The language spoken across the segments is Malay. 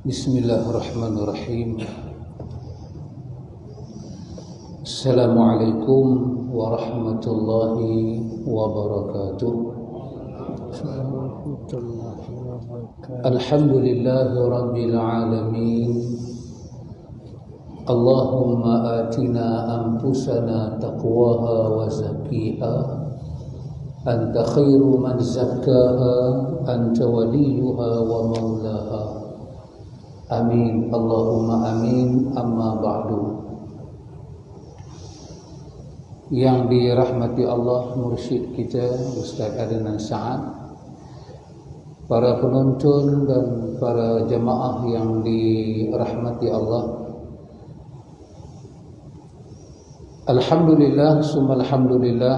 Bismillahirrahmanirrahim. Assalamualaikum warahmatullahi wabarakatuh. Alhamdulillahi rabbil alamin. Allahumma atina anfusana taqwaha wa zakkiha anta khairu man zakkaha anta waliyuha wa maulaha. Amin. Allahumma amin. Amma ba'du. Yang dirahmati Allah, mursyid kita Ustaz Adnan Sa'ad, para penonton dan para jemaah yang dirahmati Allah, alhamdulillah summa alhamdulillah,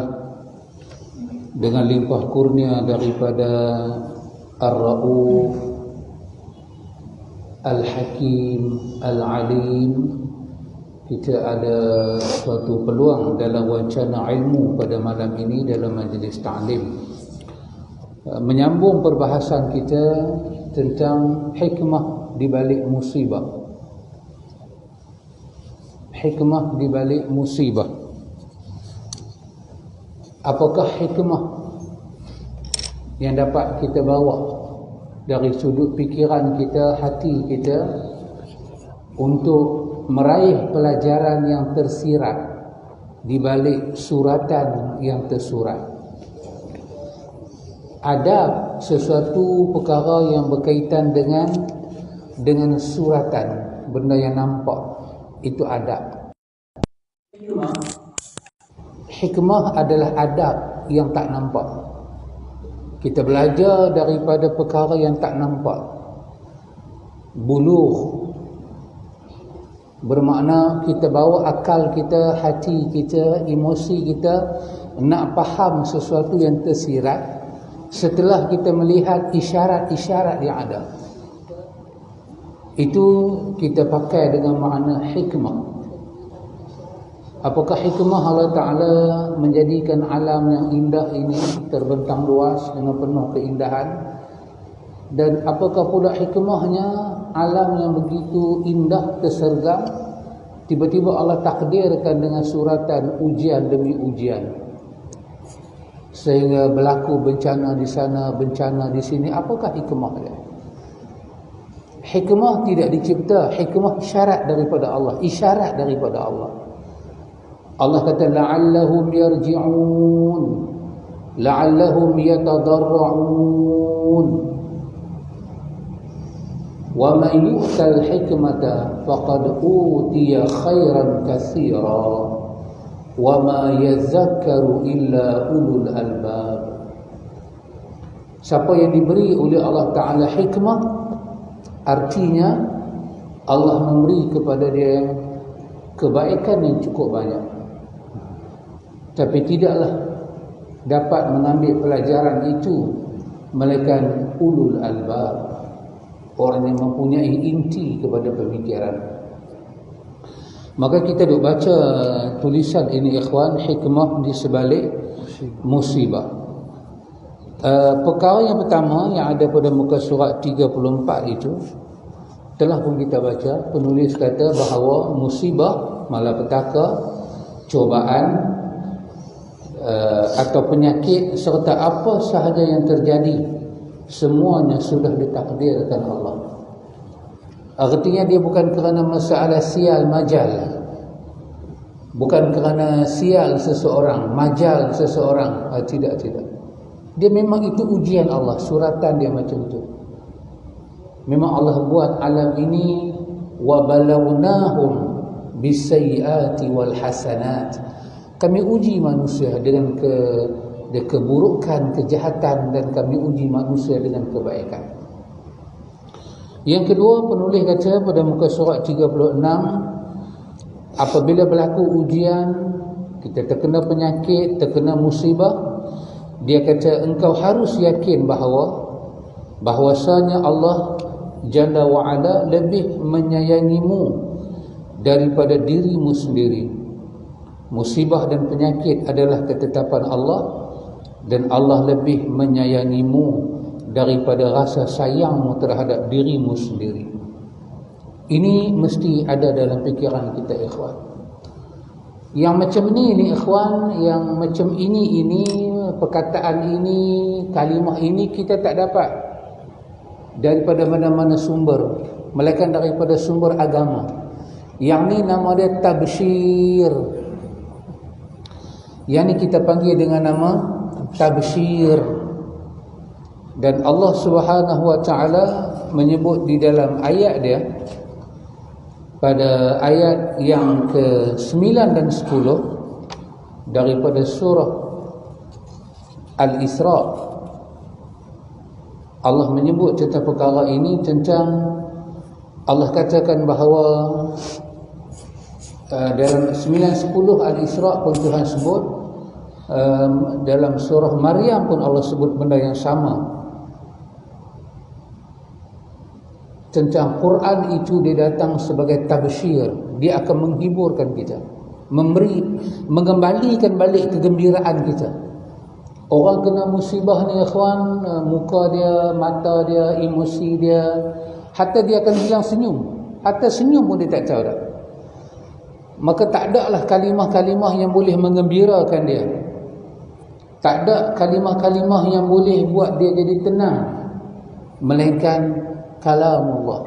dengan limpah kurnia daripada Ar-Ra'uf Al-Hakim Al-Alim, kita ada suatu peluang dalam wacana ilmu pada malam ini dalam majlis ta'lim, menyambung perbahasan kita tentang hikmah di balik musibah. Hikmah di balik musibah. Apakah hikmah yang dapat kita bawa dari sudut fikiran kita, hati kita, untuk meraih pelajaran yang tersirat di balik suratan yang tersurat? Ada sesuatu perkara yang berkaitan dengan suratan, benda yang nampak, itu adab. Hikmah adalah adab yang tak nampak. Kita belajar daripada perkara yang tak nampak. Bulugh bermakna kita bawa akal kita, hati kita, emosi kita nak faham sesuatu yang tersirat setelah kita melihat isyarat-isyarat yang ada. Itu kita pakai dengan makna hikmah. Apakah hikmah Allah Ta'ala menjadikan alam yang indah ini terbentang luas dengan penuh keindahan? Dan apakah pula hikmahnya alam yang begitu indah tersergam, tiba-tiba Allah takdirkan dengan suratan ujian demi ujian, sehingga berlaku bencana di sana, bencana di sini? Apakah hikmahnya? Hikmah tidak dicipta, hikmah isyarat daripada Allah, isyarat daripada Allah. Allah kata la'allahum yarji'un, la'allahum yatadarra'un, wa man yu'tal hikmata faqad utiya khairan katsira wa ma yadhakkaru illa ulul albab. Siapa yang diberi oleh Allah Ta'ala hikmah, artinya Allah memberi kepada dia kebaikan yang cukup banyak, tapi tidaklah dapat mengambil pelajaran itu melainkan ulul albab, orang yang mempunyai inti kepada pemikiran. Maka kita duk baca tulisan ini, ikhwan, hikmah di sebalik musibah. Perkara yang pertama yang ada pada muka surat 34 itu telah pun kita baca. Penulis kata bahawa musibah, malapetaka, cobaan atau penyakit serta apa sahaja yang terjadi, semuanya sudah ditakdirkan Allah. Artinya dia bukan kerana masalah sial majal, bukan kerana sial seseorang, majal seseorang. Tidak. Dia memang itu ujian Allah, suratan dia macam itu. Memang Allah buat alam ini, wa balawnahum bisayyiati wal hasanat. Kami uji manusia dengan keburukan, kejahatan, dan kami uji manusia dengan kebaikan. Yang kedua, penulis kata pada muka surat 36, apabila berlaku ujian, kita terkena penyakit, terkena musibah, dia kata engkau harus yakin bahawasanya Allah Jalla wa'ala lebih menyayangimu daripada dirimu sendiri. Musibah dan penyakit adalah ketetapan Allah, dan Allah lebih menyayangimu daripada rasa sayangmu terhadap dirimu sendiri. Ini mesti ada dalam fikiran kita, ikhwan. Yang macam ni ikhwan, yang macam ini perkataan ini, kalimah ini kita tak dapat daripada mana-mana sumber, melainkan daripada sumber agama. Yang ni nama dia tabsyir. Yang ni kita panggil dengan nama tabsyir. Dan Allah Subhanahu wa taala menyebut di dalam ayat dia, pada ayat yang ke-9 dan 10 daripada surah Al-Isra, Allah menyebut tentang perkara ini. Tentang Allah katakan bahawa dalam 9-10 Al-Isra pun Tuhan sebut, dalam surah Maryam pun Allah sebut benda yang sama. Tentang Quran itu dia datang sebagai tabsyir. Dia akan menghiburkan kita, mengembalikan balik kegembiraan kita. Orang kena musibah ni ikhwan, muka dia, mata dia, emosi dia, hatta dia akan hilang senyum. Hatta senyum pun dia tak tahu dah. Maka tak ada lah kalimah-kalimah yang boleh mengembirakan dia. Tak ada kalimah-kalimah yang boleh buat dia jadi tenang, melainkan kalam Allah.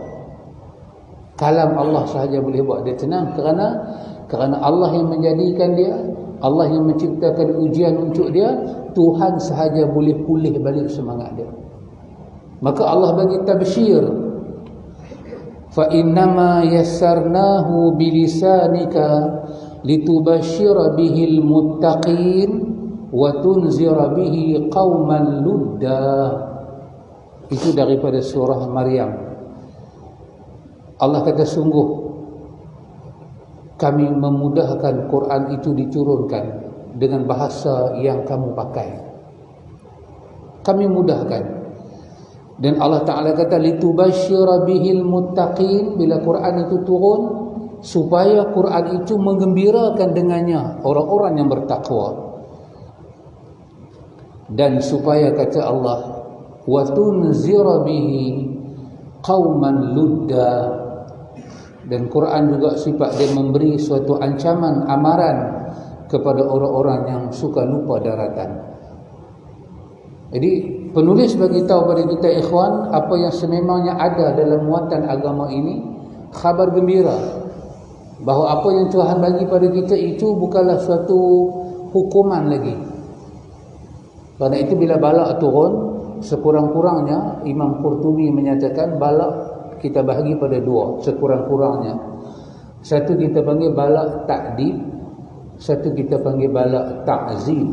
Kalam Allah sahaja boleh buat dia tenang, kerana Allah yang menjadikan dia, Allah yang menciptakan ujian untuk dia. Tuhan sahaja boleh pulih balik semangat dia. Maka Allah bagi tabsyir, fa innama yassarnahu bilisanika litubashshira bihil muttaqin wa tunzira bihi qauman ludda. Itu daripada surah Maryam. Allah kata, sungguh kami memudahkan Quran itu diturunkan dengan bahasa yang kamu pakai. Kami mudahkan. Dan Allah Ta'ala kata, litubashshira bihil muttaqin. Bila Quran itu turun, supaya Quran itu menggembirakan dengannya orang-orang yang bertakwa. Dan supaya, kata Allah, wa tunzira bihi qauman ludda. Dan Quran juga sifat dia memberi suatu ancaman, amaran kepada orang-orang yang suka lupa daratan. Jadi penulis bagi tahu pada kita ikhwan, apa yang sememangnya ada dalam muatan agama ini, khabar gembira bahawa apa yang Tuhan bagi pada kita itu bukanlah suatu hukuman lagi. Kerana itu bila balak turun, sekurang-kurangnya Imam Qurtubi menyatakan balak kita bahagi pada dua, sekurang-kurangnya. Satu kita panggil balak ta'dib, satu kita panggil balak ta'zib.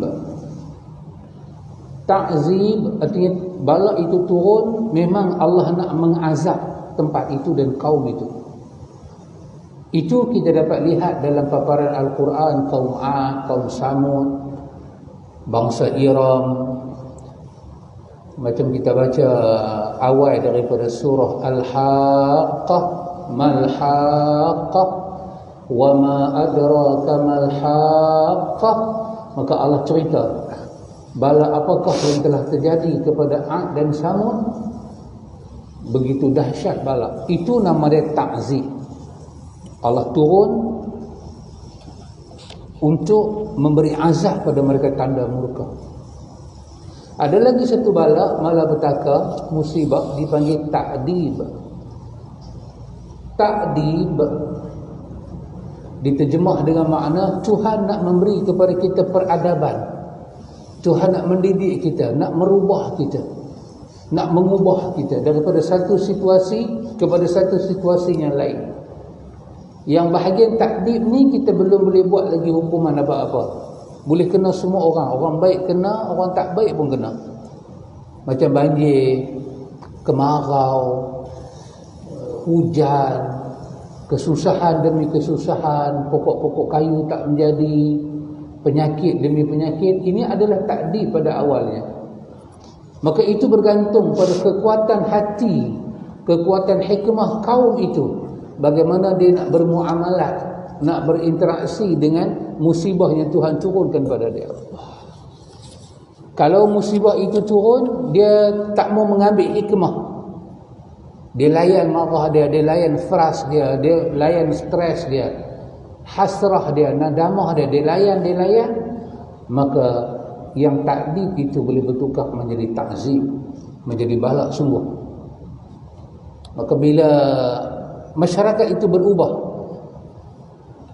Ta'zib artinya balak itu turun, memang Allah nak mengazab tempat itu dan kaum itu. Itu kita dapat lihat dalam paparan Al-Quran, kaum 'Ad, kaum Samud, bangsa Iram. Macam kita baca awal daripada surah Al-Haqqah, Mal-Haqqah, wa ma adraka mal-Haqqah. Maka Allah cerita bala apakah yang telah terjadi kepada 'Ad dan Samud. Begitu dahsyat bala. Itu nama dia ta'zib. Allah turun untuk memberi azab pada mereka, tanda murka. Ada lagi satu bala, malapetaka, musibah, dipanggil ta'dib. Ta'dib diterjemah dengan makna Tuhan nak memberi kepada kita peradaban. Tuhan nak mendidik kita, nak merubah kita, nak mengubah kita daripada satu situasi kepada satu situasi yang lain. Yang bahagian takdib ni kita belum boleh buat lagi hukuman apa-apa. Boleh kena semua orang. Orang baik kena, orang tak baik pun kena. Macam banjir, kemarau, hujan, kesusahan demi kesusahan, pokok-pokok kayu tak menjadi, penyakit demi penyakit. Ini adalah takdir pada awalnya. Maka itu bergantung pada kekuatan hati, kekuatan hikmah kaum itu. Bagaimana dia nak bermuamalat, nak berinteraksi dengan musibah yang Tuhan turunkan pada dia. Kalau musibah itu turun, dia tak mau mengambil hikmah. dia layan marah dia, dia layan frust dia, dia layan stres dia, hasrah dia, nadamah dia, dia layan, maka yang takdib itu boleh bertukar menjadi takzib, menjadi balak sungguh. Maka bila masyarakat itu berubah,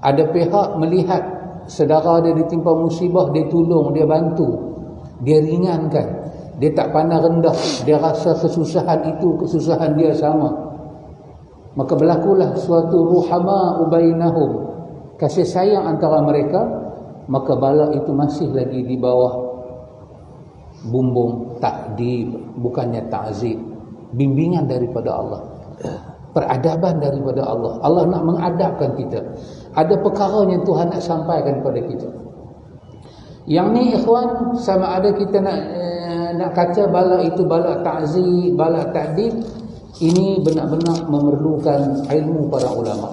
ada pihak melihat saudara dia ditimpa musibah, dia tolong, dia bantu, dia ringankan, dia tak pandang rendah, dia rasa kesusahan itu kesusahan dia sama, maka berlakulah suatu ruhama ubainahum, kasih sayang antara mereka, maka bala itu masih lagi di bawah bumbung takdib, bukannya ta'zib. Bimbingan daripada Allah, peradaban daripada Allah. Allah nak mengadabkan kita. Ada perkara yang Tuhan nak sampaikan kepada kita. Yang ni ikhwan, sama ada kita nak kata bala itu bala ta'zib, bala ta'dib, ini benar-benar memerlukan ilmu para ulama.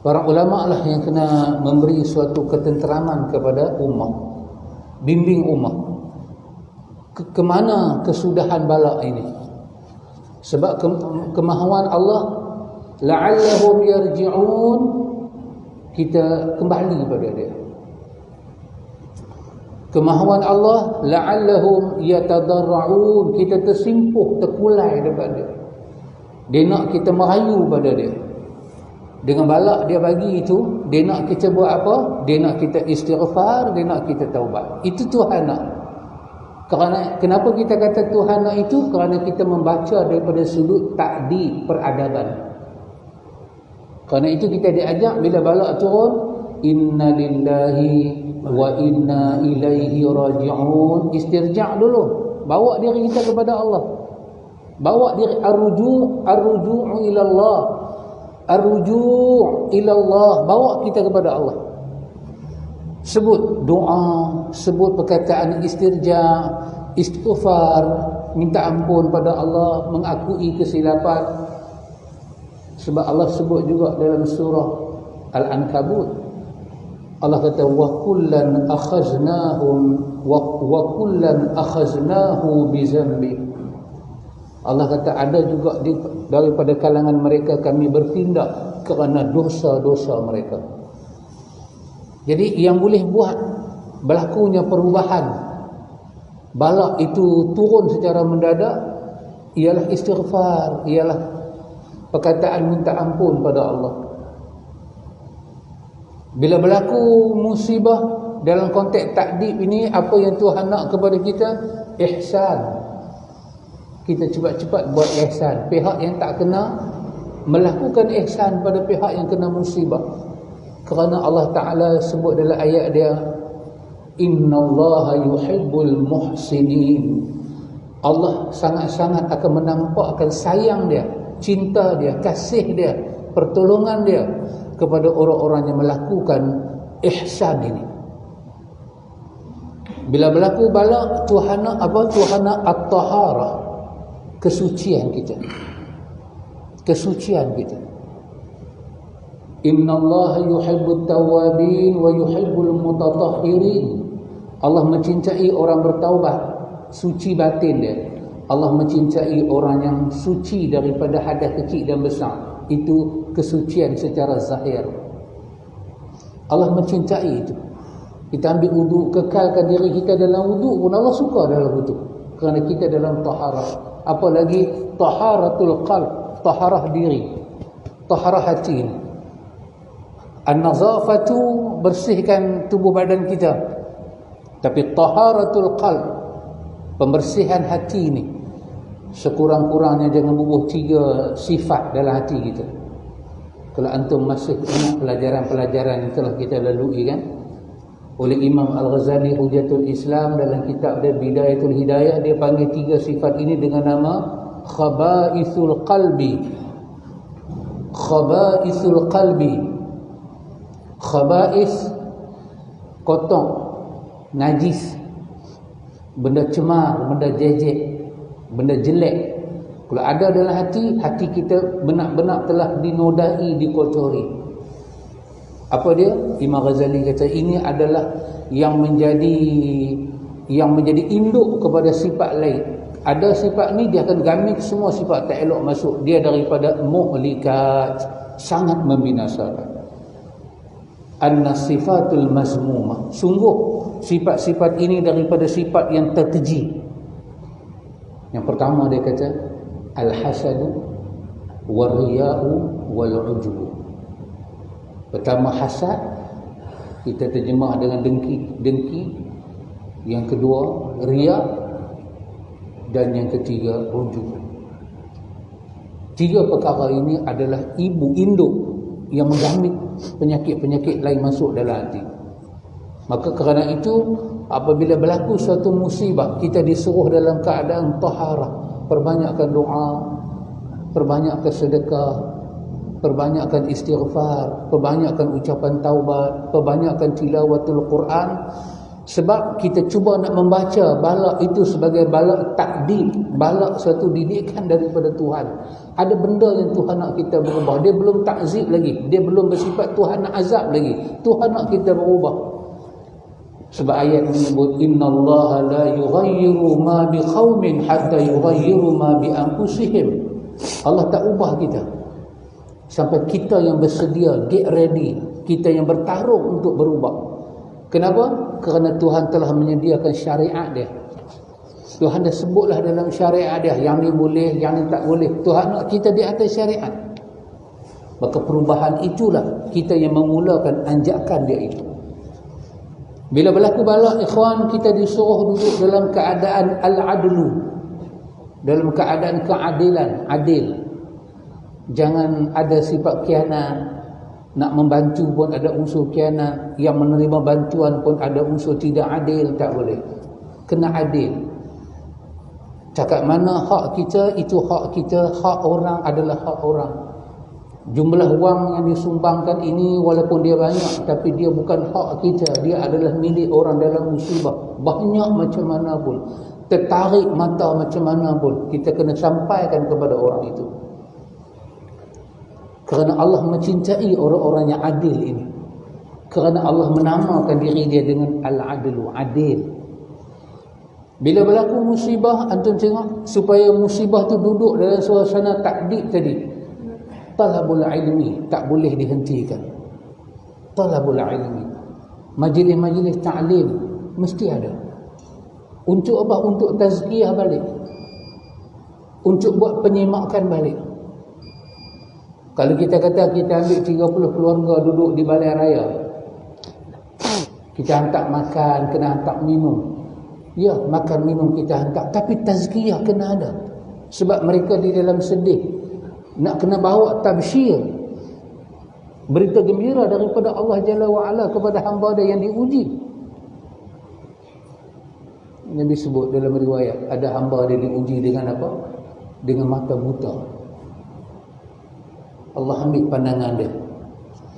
Para ulama lah yang kena memberi suatu ketenteraman kepada ummah, bimbing ummah ke mana kesudahan bala ini. Sebab kemahuan Allah, la'allahum yarji'un, kita kembali kepada dia. Kemahuan Allah, la'allahum yatadarra'un, kita tersimpuh, terkulai dekat dia. Dia nak kita merayu pada dia. Dengan balak dia bagi itu, dia nak kita buat apa? Dia nak kita istighfar, dia nak kita taubat. Itu Tuhan nak. Kerana kenapa kita kata Tuhan nak itu? Kerana kita membaca daripada sudut takdib, peradaban. Kerana itu kita diajak bila balak turun, inna lillahi wa inna ilaihi raji'un. Istirja' dulu, bawa diri kita kepada Allah, bawa diri, arruju'u ila Allah, arruju' ila Allah, bawa kita kepada Allah. Sebut doa, sebut perkataan istirja', istighfar, minta ampun pada Allah, mengakui kesilapan. Sebab Allah sebut juga dalam surah Al-Ankabut, Allah kata wa kullan akhaznahu bi zambi. Allah kata ada juga daripada kalangan mereka kami bertindak kerana dosa-dosa mereka. Jadi yang boleh buat berlakunya perubahan, balak itu turun secara mendadak, ialah istighfar, ialah perkataan minta ampun pada Allah. Bila berlaku musibah dalam konteks takdib ini, apa yang Tuhan nak kepada kita? Ihsan. Kita cepat-cepat buat ihsan. Pihak yang tak kena melakukan ihsan pada pihak yang kena musibah. Kerana Allah Ta'ala sebut dalam ayat dia, innallaha yuhibbul muhsinin. Allah sangat-sangat akan menampakkan sayang dia, cinta dia, kasih dia, pertolongan dia kepada orang-orang yang melakukan ihsan ini. Bila berlaku bala, Tuhan nak apa? Tuhan nak at-taharah, kesucian kita, kesucian kita. Innallaha yuhibbut tawwabin wa yuhibbul mutatahhirin. Allah mencintai orang bertaubat, suci batin dia. Allah mencintai orang yang suci daripada hadas kecil dan besar. Itu kesucian secara zahir. Allah mencintai itu. Kita ambil wuduk, kekalkan diri kita dalam wuduk pun Allah suka dalam wuduk, kerana kita dalam taharah. Apalagi taharatul qalb, taharah diri, taharah hati ini. An-nazafatu, bersihkan tubuh badan kita. Tapi taharatul qalb, pembersihan hati ini, sekurang-kurangnya jangan bubuh 3 sifat dalam hati kita. Kalau antum masih ingat pelajaran-pelajaran yang telah kita lalui kan, oleh Imam Al-Ghazali Hujatul Islam dalam kitab dia Bidayatul Hidayah, dia panggil 3 sifat ini dengan nama khaba'ithul qalbi. Khaba'ithul qalbi. Khaba'is, kotor, najis, benda cemar, benda jejek, benda jelek. Kalau ada dalam hati, hati kita benar-benar telah dinodai, dikotori. Apa dia? Imam Ghazali kata ini adalah yang menjadi induk kepada sifat lain, Ada sifat ni dia akan gamit semua sifat tak elok masuk. Dia daripada muhlikat, sangat membinasakan. An-sifatul mazmumah, sungguh sifat-sifat ini daripada sifat yang terkeji. Yang pertama dia kata al-hasadu wal-riya'u wal-ujubu. Pertama hasad, kita terjemah dengan dengki. Yang kedua riya, dan yang ketiga ujub. Tiga perkara ini adalah ibu induk yang menggamit penyakit-penyakit lain masuk dalam hati. Maka kerana itu, apabila berlaku suatu musibah, kita disuruh dalam keadaan taharah, perbanyakkan doa, perbanyakkan sedekah, perbanyakkan istighfar, perbanyakkan ucapan taubat, perbanyakkan tilawatul Quran. Sebab kita cuba nak membaca balak itu sebagai balak takdir, balak suatu didikan daripada Tuhan. Ada benda yang Tuhan nak kita berubah. Dia belum takzib lagi, dia belum bersifat Tuhan nak azab lagi. Tuhan nak kita berubah. Sebab ayat menyebut innallaha la yughayyiru ma biqaumin hatta yughayyiru ma bi anfusihim. Allah tak ubah kita sampai kita yang bersedia, get ready, kita yang bertarung untuk berubah. Kenapa? Kerana Tuhan telah menyediakan syariat dia. Tuhan dah sebutlah dalam syariat dia, yang ni boleh, yang ni tak boleh. Tuhan nak kita di atas syariat. Maka perubahan itulah kita yang memulakan anjakan dia itu. Bila berlaku balak, ikhwan, kita disuruh duduk dalam keadaan al-adlu, dalam keadaan keadilan, adil. Jangan ada sifat khianat. Nak membantu pun ada unsur khianat, yang menerima bantuan pun ada unsur tidak adil, tak boleh. Kena adil. Cakap mana hak kita, itu hak kita, hak orang adalah hak orang. Jumlah wang yang disumbangkan ini walaupun dia banyak, tapi dia bukan hak kita, dia adalah milik orang dalam musibah. Banyak macam mana pun, tertarik mata macam mana pun, kita kena sampaikan kepada orang itu. Kerana Allah mencintai orang-orang yang adil ini. Kerana Allah menamakan diri dia dengan Al-Adlu, adil. Bila berlaku musibah, antum tengok, supaya musibah tu duduk dalam suasana takdib tadi. Talabul ilmi tak boleh dihentikan. Talabul ilmi. Majlis-majlis ta'lim mesti ada. Untuk apa? Untuk tazkiyah balik. Untuk buat penyimakan balik. Kalau kita kata kita ambil 30 keluarga duduk di balai raya, kita hantar makan, kena hantar minum. Ya, makan minum kita hantar, tapi tazkiyah kena ada. Sebab mereka di dalam sedih, nak kena bawa tabsyir, berita gembira daripada Allah Jalla wa'ala kepada hamba dia yang diuji. Nabi sebut dalam riwayat, ada hamba dia diuji dengan apa? Dengan mata buta. Allah ambil pandangan dia.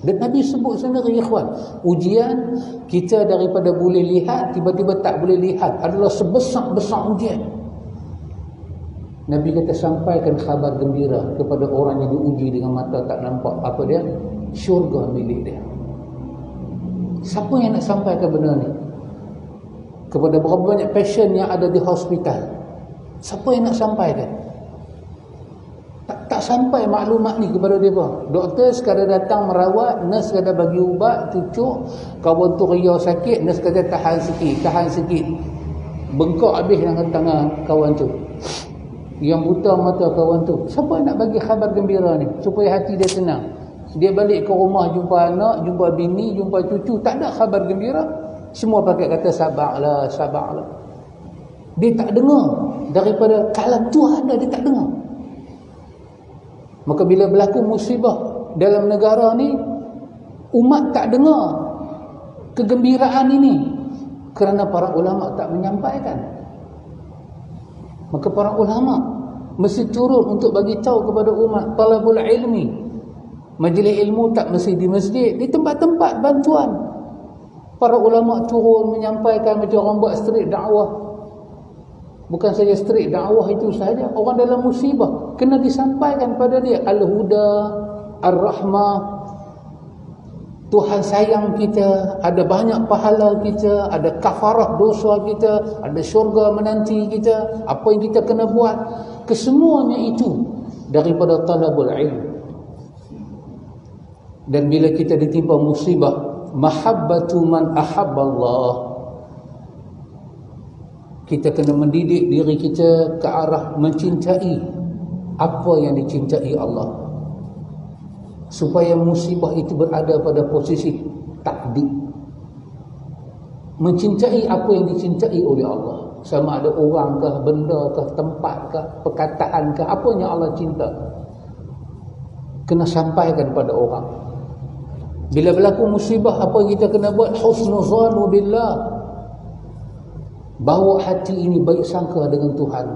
Dan Nabi sebut sendiri, ikhwan, ujian kita daripada boleh lihat tiba-tiba tak boleh lihat adalah sebesar-besar ujian. Nabi kata sampaikan khabar gembira kepada orang yang diuji dengan mata tak nampak. Apa dia? Syurga milik dia. Siapa yang nak sampaikan benda ni? Kepada berapa banyak pasien yang ada di hospital, siapa yang nak sampaikan? Tak sampai maklumat ni kepada mereka. Doktor sekadar datang merawat, nurse sekadar bagi ubat, cucuk, kawan tu riau sakit, nurse sekadar tahan sikit. Bengkak habis dengan tangan kawan tu. Yang buta mata kawan tu. Siapa nak bagi khabar gembira ni supaya hati dia tenang? Dia balik ke rumah jumpa anak, jumpa bini, jumpa cucu, tak ada khabar gembira. Semua pakai kata sabarlah. Dia tak dengar daripada kalam Tuhan dia tak dengar. Maka bila berlaku musibah dalam negara ni, umat tak dengar kegembiraan ini kerana para ulama tak menyampaikan. Maka para ulama mesti turun untuk bagi tahu kepada umat, talabul ilmi. Majlis ilmu tak mesti di masjid, di tempat-tempat bantuan. Para ulama turun menyampaikan macam orang buat street dakwah. Bukan saja street dakwah itu sahaja, orang dalam musibah kena disampaikan pada dia al-huda, ar-rahmah. Tuhan sayang kita, ada banyak pahala kita, ada kafarah dosa kita, ada syurga menanti kita, apa yang kita kena buat. Kesemuanya itu daripada talabul ilm. Dan bila kita ditimpa musibah, mahabbatu man ahabballah, kita kena mendidik diri kita ke arah mencintai apa yang dicintai Allah, supaya musibah itu berada pada posisi takdir, mencintai apa yang dicintai oleh Allah, sama ada orang kah, benda kah, tempat kah, perkataan kah, apa yang Allah cinta, kena sampaikan pada orang. Bila berlaku musibah, apa yang kita kena buat? Husnuzanu billah, bawa hati ini baik sangka dengan Tuhan.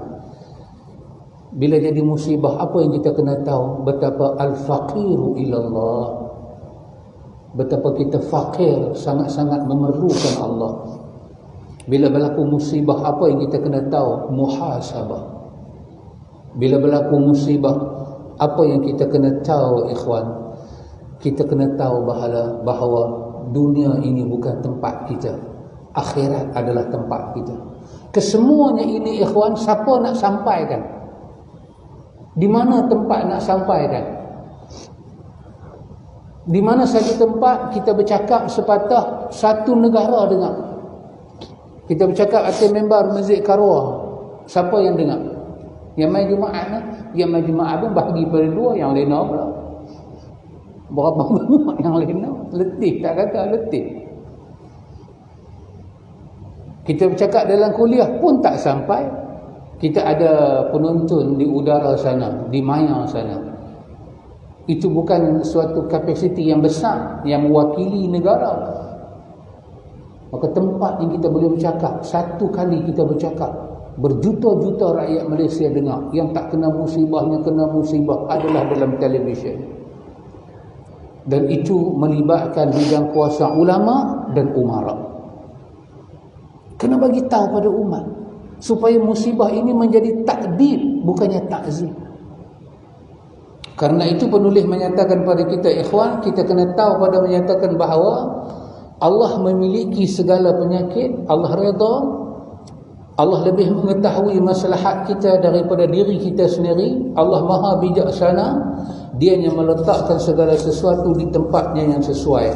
Bila jadi musibah, apa yang kita kena tahu? Betapa al-faqiru ilallah, betapa kita fakir, sangat-sangat memerlukan Allah. Bila berlaku musibah, apa yang kita kena tahu? Muhasabah. Bila berlaku musibah, apa yang kita kena tahu, ikhwan? Kita kena tahu bahawa dunia ini bukan tempat kita, akhirat adalah tempat kita. Kesemuanya ini, ikhwan, siapa nak sampaikan? Di mana tempat nak sampaikan? Di mana saja tempat kita bercakap sepatah satu negara dengar. Kita bercakap atas member Masjid Karwa, siapa yang dengar? Yang main Jumaat lah. Yang main Jumaat pun bahagi pada dua, yang lain pula. Berapa banyak yang lain? Letih, tak kata letih. Kita bercakap dalam kuliah pun tak sampai. Kita ada penonton di udara sana, di maya sana. Itu bukan suatu kapasiti yang besar yang mewakili negara. Maka tempat yang kita boleh bercakap, satu kali kita bercakap, berjuta-juta rakyat Malaysia dengar. Yang tak kena musibahnya kena musibah adalah dalam televisyen. Dan itu melibatkan bidang kuasa ulama dan umara. Kena bagi tahu pada umat, supaya musibah ini menjadi takdir, bukannya takzir. Karena itu penulis menyatakan pada kita, ikhwan, kita kena tahu pada menyatakan bahawa Allah memiliki segala penyakit, Allah redha, Allah lebih mengetahui maslahat kita daripada diri kita sendiri, Allah maha bijaksana, Dia yang meletakkan segala sesuatu di tempatnya yang sesuai.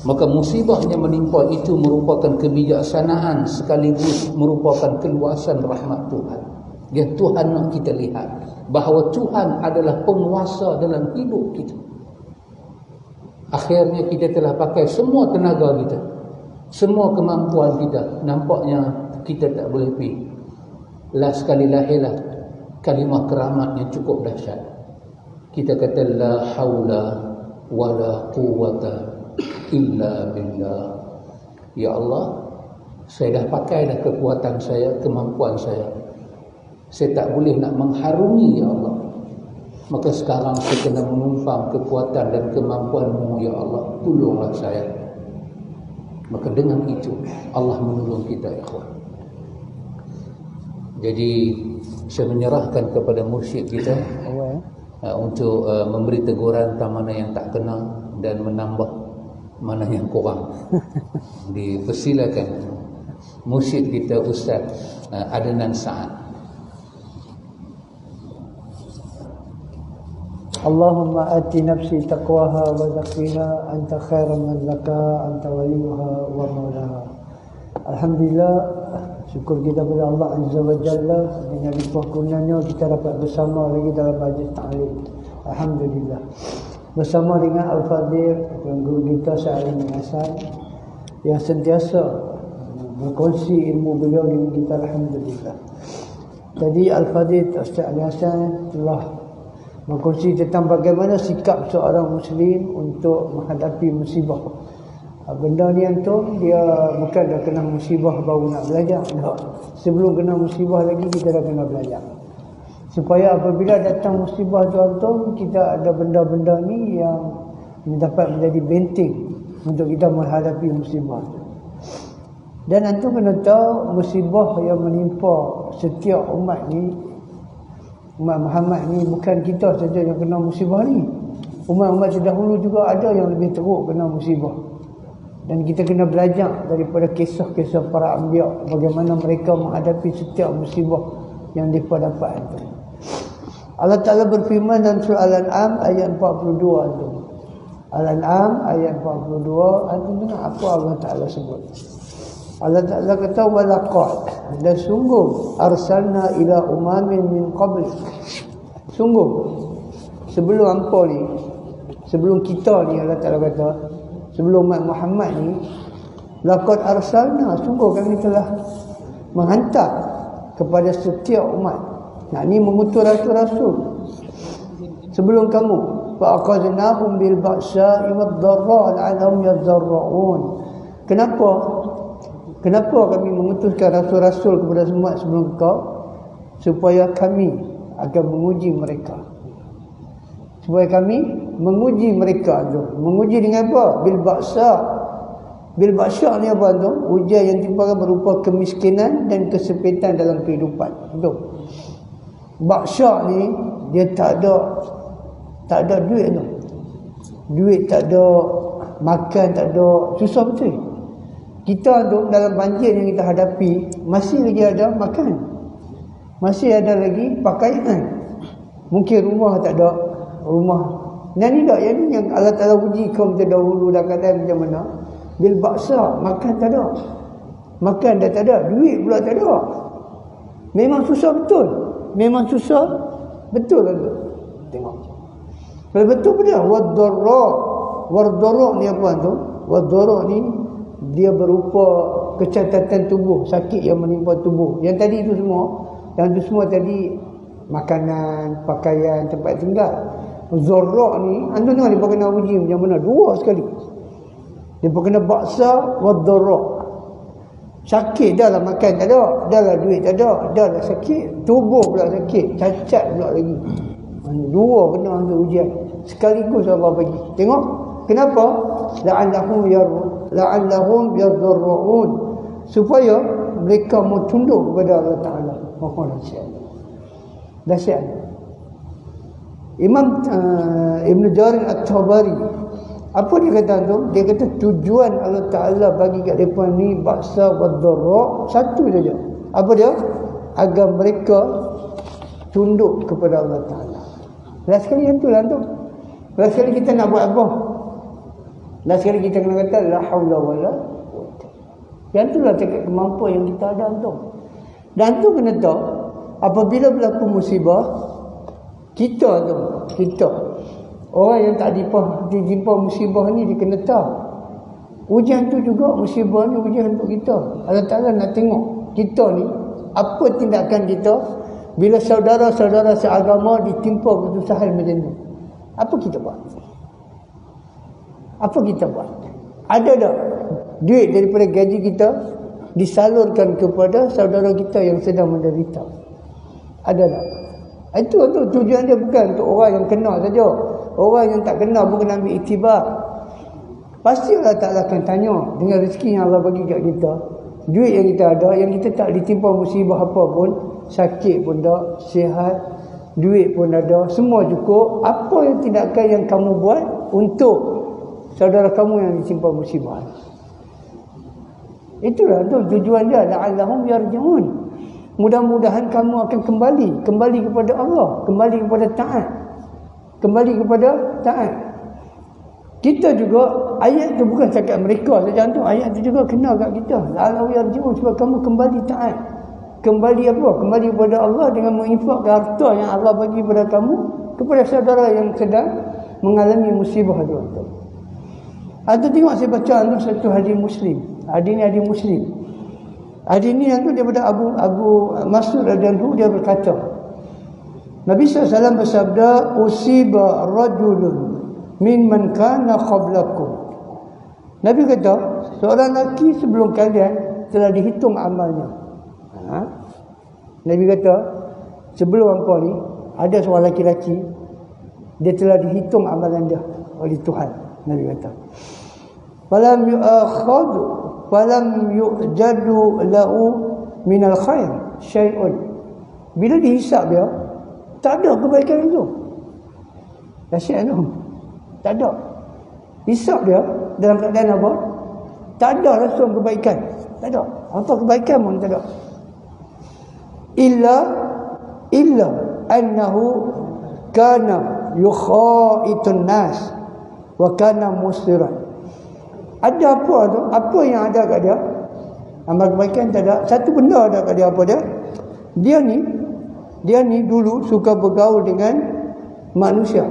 Maka musibah yang menimpa itu merupakan kebijaksanaan sekaligus merupakan keluasan rahmat Tuhan. Yang Tuhan nak kita lihat bahawa Tuhan adalah penguasa dalam hidup kita. Akhirnya kita telah pakai semua tenaga kita, semua kemampuan kita. Nampaknya kita tak boleh pergi. Last sekali lahirlah kalimah keramat yang cukup dahsyat. Kita kata la haula wala quwwata illa billah. Ya Allah, saya dah pakai dah kekuatan saya, kemampuan saya. Saya tak boleh nak mengharungi, ya Allah. Maka sekarang saya kena menumpang kekuatan dan kemampuan-Mu, ya Allah. Tolonglah saya. Maka dengan itu Allah menolong kita, ikhwan. Jadi saya menyerahkan kepada mursyid kita untuk memberi teguran tentang mana yang tak kena dan menambah mana yang kurang. Dipersilakan mursyid kita Ustaz Adnan Saad. Allahumma ati nafsi taqwaha wa zakkiha anta khairan man zakka anta waliyuha wa maulaha. Alhamdulillah, syukur kita kepada Allah Azza wa Jalla, dengan limpah kurnianya kita dapat bersama lagi dalam majlis ta'lim. Alhamdulillah. Bersama dengan Al-Fadhil, guru kita Syahrin Hasan, yang sentiasa berkongsi ilmu beliau dengan kita. Alhamdulillah. Tadi Al-Fadhil Ustaz Ali Hasan telah berkongsi tentang bagaimana sikap seorang Muslim untuk menghadapi musibah. Benda ni antum, dia bukan dah kena musibah baru nak belajar. Tak. Sebelum kena musibah lagi kita dah kena belajar. Supaya apabila datang musibah tu antum, kita ada benda-benda ni yang dapat menjadi benteng untuk kita menghadapi musibah tu. Dan antum kena tahu musibah yang menimpa setiap umat ni, umat Muhammad ni, bukan kita saja yang kena musibah ni. Umat-umat terdahulu juga ada yang lebih teruk kena musibah. Dan kita kena belajar daripada kisah-kisah para anbiya, bagaimana mereka menghadapi setiap musibah yang mereka dapat itu. Allah Ta'ala berfirman dalam surah Al-An'am ayat 42 itu. Al-An'am ayat 42, antum dengar apa Allah Ta'ala sebut. Allah Ta'ala kata walaqad, dan sungguh arsalna ila umamin min qablik. Sungguh sebelum ampau ni, sebelum kita ni, Allah Ta'ala kata, sebelum umat Muhammad ni, laqad arsalna, sungguh kami telah menghantar kepada setiap umat. Nah, ni mengutus rasul-rasul sebelum kamu. Fa'aqadnahum bil ba'sa'i wad-dharra la'allahum yadharra'un. Kenapa kami mengutuskan rasul-rasul kepada semua sebelum kau? Supaya kami akan menguji mereka. Supaya kami menguji mereka tu. Menguji dengan apa? Bil ba'sa. Bil ba'sa ni apa tu? Ujian yang tiba berupa kemiskinan dan kesempitan dalam kehidupan. Tu. Ba'sa ni dia tak ada duit tu. Duit tak ada, makan tak ada, susah betul. Kita tu dalam banjir yang kita hadapi masih lagi ada makan. Masih ada lagi pakaian. Mungkin rumah tak ada, rumah. Dan ni tak, yang Allah Ta'ala uji kaum terdahulu dan keadaan macam mana. Bil ba'sa, makan tak ada. Makan dah tak ada, duit pula tak ada. Memang susah betul. Memang susah betul kan tu. Tengok. Kalau betul apa dia? Wad-dharra. Wad-dharra ni apa tu? Wad-dharra ni dia berupa kecacatan tubuh, sakit yang menimpa tubuh. Yang tadi itu semua, yang itu semua tadi makanan, pakaian, tempat tinggal. Zarra ni, anda dengar dia kena uji macam mana? Dua sekali. Dia kena baksa wad-dharra. Sakit dah lah, makan tak ada, dah lah duit tak ada, dah lah sakit, tubuh pula sakit, cacat pula lagi. Dua kena untuk ujian sekaligus Allah bagi. Tengok kenapa? La'allahum yadharra'un, supaya mereka mau tunduk kepada Allah Ta'ala. Dahsyat. Imam Ibn Jarir At-Tabari, apa dia kata tu? Dia kata tujuan Allah Ta'ala bagi kat mereka ni baksa wad-dharra satu saja. Apa dia? Agar mereka tunduk kepada Allah Ta'ala. Last sekali yang tu lah tu. Last sekali kita nak buat apa? Last sekali kita kena kata la haula wala quwwata. Yang tu lah cakap kemampuan yang kita ada tu. Dan tu kena tahu, apabila berlaku musibah, kita orang yang tak dijimpa musibah ni, dia kena tahu ujian tu juga, musibah ni ujian untuk kita. Allah Ta'ala nak tengok kita ni, apa tindakan kita bila saudara-saudara seagama ditimpa kesusahan macam ni. Apa kita buat? Apa kita buat? Ada tak duit daripada gaji kita disalurkan kepada saudara kita yang sedang menderita? Ada tak? Itu tujuan dia bukan untuk orang yang kena saja. Orang yang tak kena pun kena ambil iktibar. Pasti Allah Ta'ala akan tanya dengan rezeki yang Allah bagi kat kita. Duit yang kita ada, yang kita tak ditimpa musibah apa pun, sakit pun tak, sihat, duit pun ada, semua cukup. Apa yang tindakan yang kamu buat untuk saudara kamu yang ditimpa musibah? Itulah tu tujuan dia, la'allahum yarji'un. Mudah-mudahan kamu akan kembali kepada Allah, kembali kepada taat. Kita juga, ayat tu bukan cakap mereka saja tu, ayat tu juga kena kat kita. La'allahum yarji'un, sebab kamu kembali taat. Kembali apa? Kembali kepada Allah dengan menginfakkan harta yang Allah bagi kepada kamu kepada saudara yang sedang mengalami musibah tu. Atau tengok saya baca satu hadis Muslim. Hadis Muslim. Hadis ni yang tu daripada Abu Mas'ud radhiyallahu anhu, dia berkata, Nabi SAW bersabda, usiba rajulun mimman kana qablakum. Nabi kata, seorang lelaki sebelum kalian telah dihitung amalnya. Nabi kata, sebelum hampa ni ada seorang lelaki, dia telah dihitung amalan dia oleh Tuhan. Nabi kata, falam yu'akhadhu falam yu'jadu lahu minal khair syai'un. Bila dihisap dia, tak ada kebaikan itu. Dahsyat tu. Tak ada. Hisab dia dalam keadaan apa? Tak ada langsung kebaikan. Tak ada. Apa kebaikan pun tak ada. Illa annahu kana yukhaitun nas wa kana musiran. Ada apa tu? Apa yang ada kat dia? Amal kebaikan tak ada. Satu benda ada kat dia, apa dia? Dia ni dulu suka bergaul dengan manusia.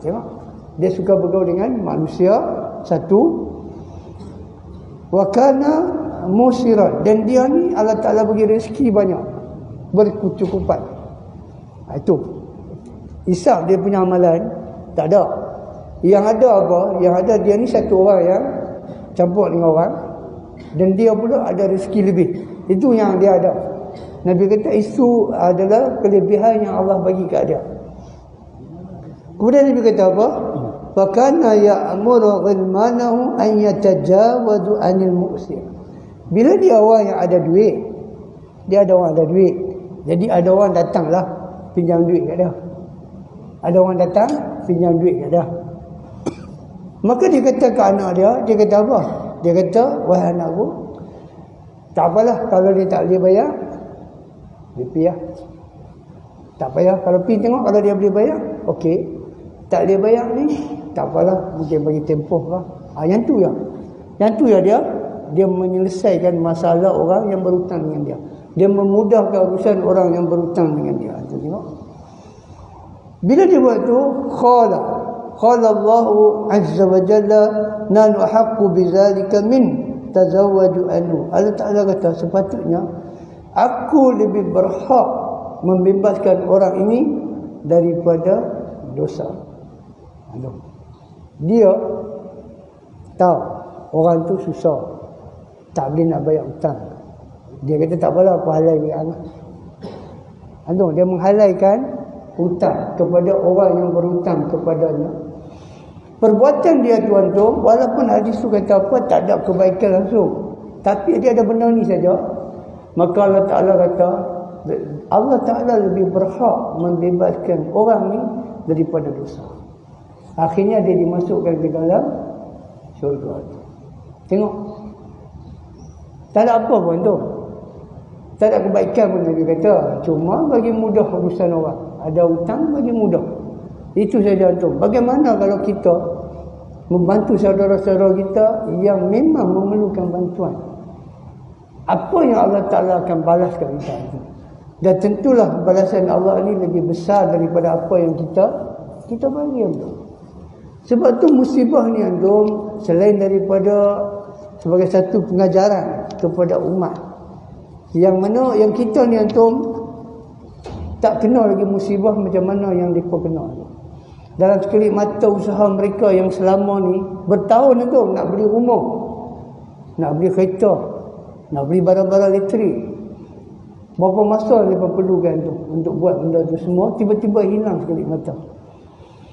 Tengok. Dia suka bergaul dengan manusia, satu. Wa kana musiran, dan dia ni Allah Taala bagi rezeki banyak, berkecukupan. Itu hisab dia punya amalan tak ada. Yang ada apa? Yang ada dia ni satu orang yang campur dengan orang, dan dia pula ada rezeki lebih. Itu yang dia ada. Nabi kata itu adalah kelebihan yang Allah bagi kat dia. Kemudian Nabi kata apa? Fa kana ya'muru ghilmanahu an yatajawadu 'anil mu'sir. Bila dia orang yang ada duit, jadi ada orang datanglah pinjam duit kat dia. Ada orang datang pinjam duit kat dia. Maka dia kata ke anak dia kata apa? Dia kata, wahai anakku, tak apalah kalau dia tak boleh bayar, dia pergi lah. Tak payah. Kalau pergi tengok, kalau dia boleh bayar, okey. Tak boleh bayar ni, tak apalah, mungkin bagi tempoh lah. Yang tu dia menyelesaikan masalah orang yang berhutang dengan dia. Dia memudahkan urusan orang yang berhutang dengan dia. Tengok. Bila dia buat tu, qala Allahu azza wa jalla nanu haqqu bizalika min tazawwaju anhu. Allah Taala kata sepatutnya aku lebih berhak membebaskan orang ini daripada dosa. Dia tahu orang tu susah, tak boleh nak bayar hutang. Dia kata tak apalah, aku halalkan. Dia menghalalkan hutang kepada orang yang berhutang kepadanya. Perbuatan dia tuan-tuan, walaupun hadis tu kata apa, tak ada kebaikan langsung, tapi dia ada benda ni saja, maka Allah Ta'ala kata Allah Ta'ala lebih berhak membebaskan orang ni daripada dosa. Akhirnya dia dimasukkan ke dalam syurga. Tengok, tak ada apa pun tu, tak ada kebaikan pun dia kata, cuma bagi mudah urusan orang. Ada hutang bagi mudah. Itu saja tu. Bagaimana kalau kita membantu saudara-saudara kita yang memang memerlukan bantuan? Apa yang Allah Ta'ala akan balaskan kita itu? Dan tentulah balasan Allah ini lebih besar daripada apa yang kita bagi tu. Sebab tu musibah ni antum, selain daripada sebagai satu pengajaran kepada umat, yang mana yang kita ni antum tak kenal lagi musibah macam mana yang mereka kenal. Dalam sekelip mata usaha mereka yang selama ni bertahun antum nak beli rumah, nak beli kereta, nak beli barang-barang elektrik, berapa masa mereka perlukan tu untuk buat benda tu semua, tiba-tiba hilang sekelip mata.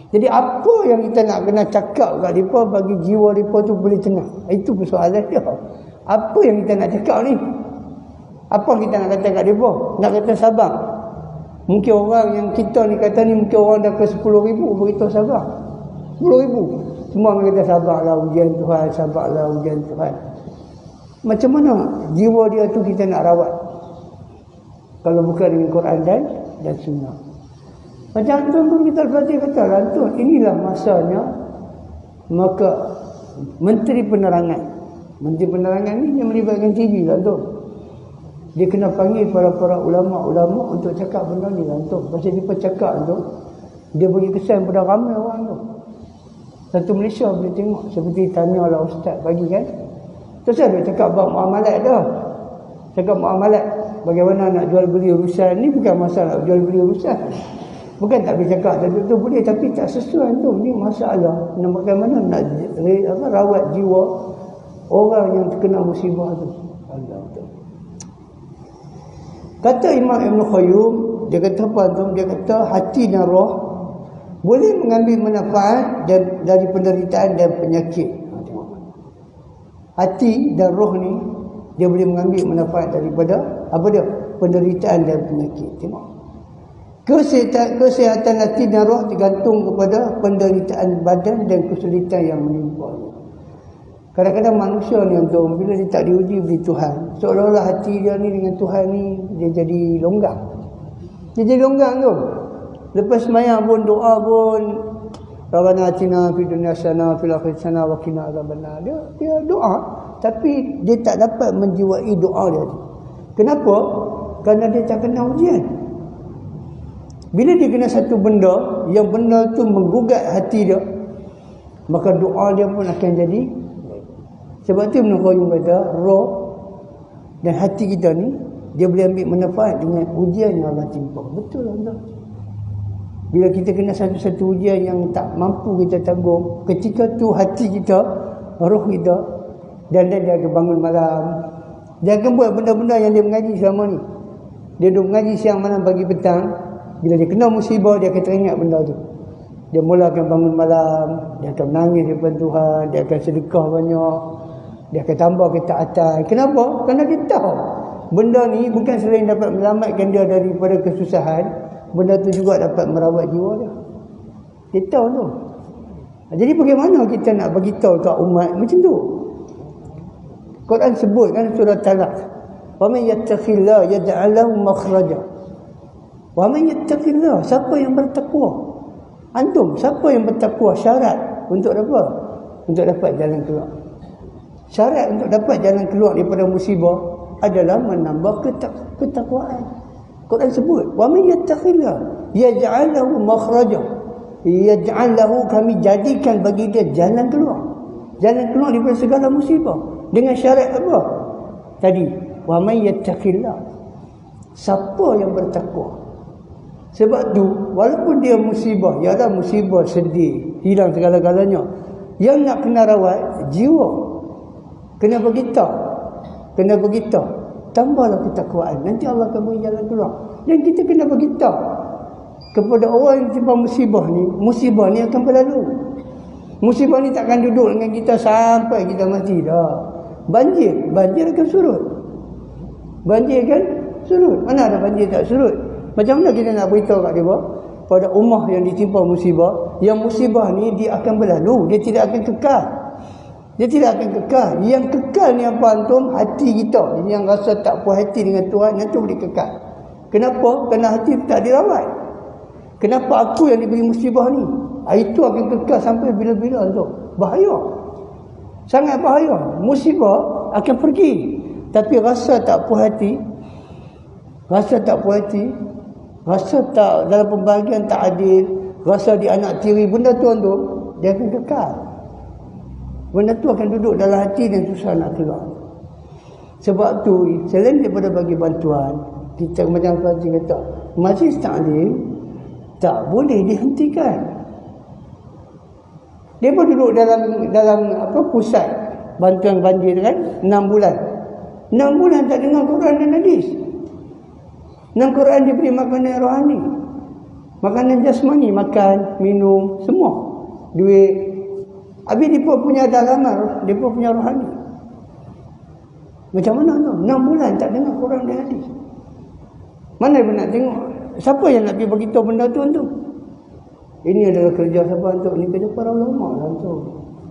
Jadi apa yang kita nak kena cakap kat mereka bagi jiwa mereka tu boleh tenang? Itu persoalan dia. Apa yang kita nak cakap ni? Apa yang kita nak kata kat mereka? Nak kata sabar. Mungkin orang yang kita ni kata ni, mungkin orang dah ke 10,000 beritahu sabar. 10,000. Semua orang kata sabarlah ujian Tuhan, sabarlah ujian Tuhan. Macam mana jiwa dia tu kita nak rawat? Kalau bukan dengan Quran dan Sunnah. Macam tu pun kita berarti kata lantur, inilah masanya. Maka Menteri Penerangan ni yang melibatkan TV lantur. Dia kena panggil para ulama-ulama untuk cakap benda ni lantur. Pasal dia cakap tu, dia bagi kesan pada ramai orang tu. Satu Malaysia boleh tengok, seperti tanyalah ustaz pagi kan. Terus dia cakap bab muamalat dah. Cakap muamalat, bagaimana nak jual beli urusan ni, bukan masalah jual beli urusan. Bukan tak boleh cakap, tu boleh, tapi tak sesuai tu. Ni masalah bagaimana nak rawat jiwa orang yang terkena musibah tu. Allah tu. Kata Imam Ibn Qayyum, dia kata apa tu? Dia kata hati dan roh boleh mengambil manfaat dari penderitaan dan penyakit. Hati dan roh ni dia boleh mengambil manfaat daripada apa dia? Penderitaan dan penyakit. Tengok. Kesihatan hati dan roh tergantung kepada penderitaan badan dan kesulitan yang menimpanya. Kadang-kadang manusia ni untuk bila dia tak diuji oleh Tuhan, seolah-olah hati dia ni dengan Tuhan ni dia jadi longgang. Dia jadi longgang tu. Lepas sembahyang pun, doa pun, Rabbana atina fid dunya hasanah fil akhirati hasanah wa qina adzabannar. Dia doa tapi dia tak dapat menjiwai doa dia tu. Kenapa? Kerana dia tak kena ujian. Bila dia kena satu benda, yang benda tu menggugat hati dia, maka doa dia pun akan jadi. Sebab tu Ibn Qayyim kata, roh dan hati kita ni, dia boleh ambil manfaat dengan ujian yang Allah timpa. Betul lah. Bila kita kena satu-satu ujian yang tak mampu kita tanggung, ketika tu hati kita, roh kita, dan dia akan bangun malam. Dia akan buat benda-benda yang dia mengaji selama ni. Dia duduk mengaji siang, malam, pagi, petang. Bila dia kena musibah, dia akan teringat benda tu. Dia mula akan bangun malam, dia akan menangis di depan Tuhan, dia akan sedekah banyak, dia akan tambah ketaatan. Kenapa? Kerana dia tahu benda ni bukan selain dapat menyelamatkan dia daripada kesusahan, benda tu juga dapat merawat jiwa dia. Dia tahu tu. Jadi bagaimana kita nak beritahu kat umat macam tu? Quran sebut kan surah Talaq, wa man yattaqillah yaj'al lahu makhraja. Wa man yattaqillah, siapa yang bertakwa? Antum, siapa yang bertakwa? Syarat untuk apa? Untuk dapat jalan keluar. Syarat untuk dapat jalan keluar daripada musibah adalah menambah ketakwaan. Quran sebut, wa man yattaqillah yaj'al lahu makhraja. Yaj'al lahu, kami jadikan bagi dia jalan keluar. Jalan keluar daripada segala musibah. Dengan syarat apa? Tadi, wa man yattaqillah, siapa yang bertakwa. Sebab tu walaupun dia musibah, ialah musibah sedih, hilang segala-galanya, yang nak kena rawat jiwa, kena beritahu, tambahlah ketakwaan, nanti Allah akan beri jalan keluar. Dan kita kena beritahu kepada orang yang timpa musibah ni akan berlalu. Musibah ni takkan duduk dengan kita sampai kita mati dah. Banjir akan surut. Banjir kan surut. Mana ada banjir tak surut? Macam mana kita nak beritahu kat dia pada ummah yang ditimpa musibah, yang musibah ni dia akan berlalu, dia tidak akan kekal. Yang kekal ni apa antum? Hati kita yang rasa tak puas hati dengan Tuhan, itu boleh kekal. Kenapa? Kerana hati tak dirawat. Kenapa aku yang diberi musibah ni? Itu akan kekal sampai bila-bila antum. Bahaya. Sangat bahaya. Musibah akan pergi, tapi rasa tak puas hati, rasa tak dalam pembahagian tak adil, rasa di anak tiri, benda tu dia akan kekal. Benda tu akan duduk dalam hati dan susah nak keluar. Sebab tu selain daripada bagi bantuan, kita macam Fazil kata, majlis taklim tak boleh dihentikan. Dia pun duduk dalam pusat bantuan banjir kan 6 bulan. 6 bulan tak dengar Quran dan hadis. Dan Quran diberi makanan rohani, makanan jasmani, makan, minum, semua, duit. Habis dia pun punya dalaman, dia pun punya rohani. Macam mana tu? 6 bulan tak dengar Quran dan hadis. Mana dia nak tengok? Siapa yang nak pergi beritahu benda tu? Ini adalah kerja siapa tu? Ini kerja para ulama lah tu.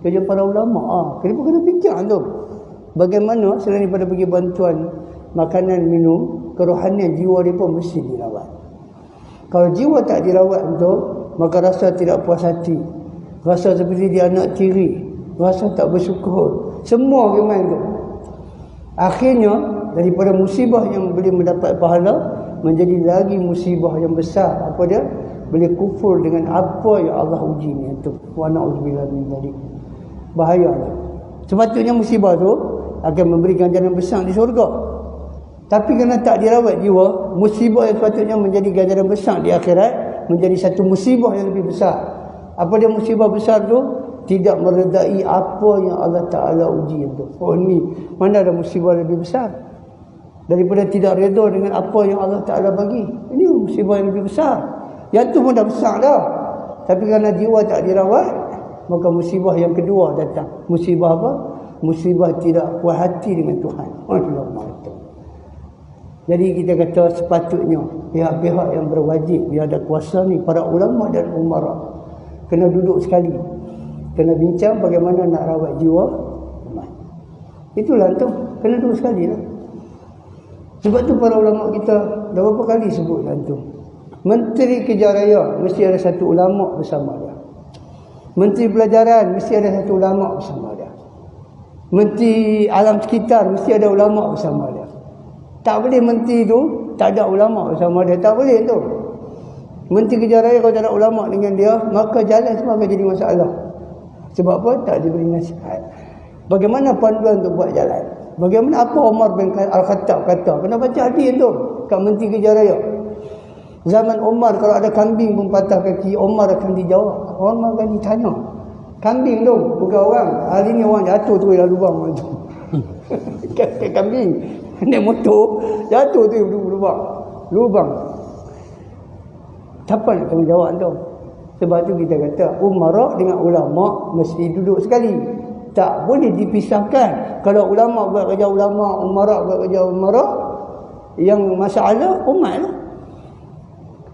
Kerja para ulama. Kenapa kena fikir tu? Bagaimana selain daripada bagi bantuan makanan, minum, kerohanian jiwa dia pun mesti dirawat. Kalau jiwa tak dirawat tu, maka rasa tidak puas hati, rasa seperti dia anak tiri, rasa tak bersyukur, semua kemain tu. Akhirnya daripada musibah yang boleh mendapat pahala, menjadi lagi musibah yang besar. Apa dia? Boleh kufur dengan apa yang Allah uji ni tu. Wa na'udzubillah min dzalik. Bahaya. Sepatutnya musibah tu akan memberikan jalan besar di syurga. Tapi kerana tak dirawat jiwa, musibah yang sepatutnya menjadi ganjaran besar di akhirat, menjadi satu musibah yang lebih besar. Apa dia musibah besar tu? Tidak meredai apa yang Allah Ta'ala uji itu. Oh ni, mana ada musibah lebih besar daripada tidak redha dengan apa yang Allah Ta'ala bagi. Ini musibah yang lebih besar. Yang tu pun dah besar dah. Tapi kerana jiwa tak dirawat, maka musibah yang kedua datang. Musibah apa? Musibah tidak puas hati dengan Tuhan. Jadi kita kata sepatutnya pihak-pihak yang berwajib, yang ada kuasa ni, para ulama dan umara, kena duduk sekali, kena bincang bagaimana nak rawat jiwa umat. Itulah tu, kena duduk sekali lah. Sebab tu para ulama kita dah berapa kali sebut tu. Menteri Kejaraya mesti ada satu ulama bersama dia. Menteri Pelajaran mesti ada satu ulama bersama dia. Menteri Alam Sekitar mesti ada ulama bersama dia. Tak boleh menteri tu tak ada ulama bersama dia, tak boleh tu. Menteri Kejaraya kalau tak ada ulama dengan dia, maka jalan semua akan jadi masalah. Sebab apa? Tak diberi nasihat. Bagaimana panduan untuk buat jalan? Bagaimana apa Umar bin Al-Khattab kata? Kena baca hadis tu kat Menteri Kejaraya. Zaman Umar kalau ada kambing pun patah kaki, Umar akan dijawab. Umar akan ditanya. Kambing tu, bukan orang. Hari ni orang jatuh tu dalam lubang tu. Kambing naik motor jatuh tu lubang. Siapa nak tanggungjawab tu? Sebab tu kita kata umara dengan ulama mesti duduk sekali, tak boleh dipisahkan. Kalau ulama buat kerja ulama, umara buat kerja umara, yang masalah umat lah.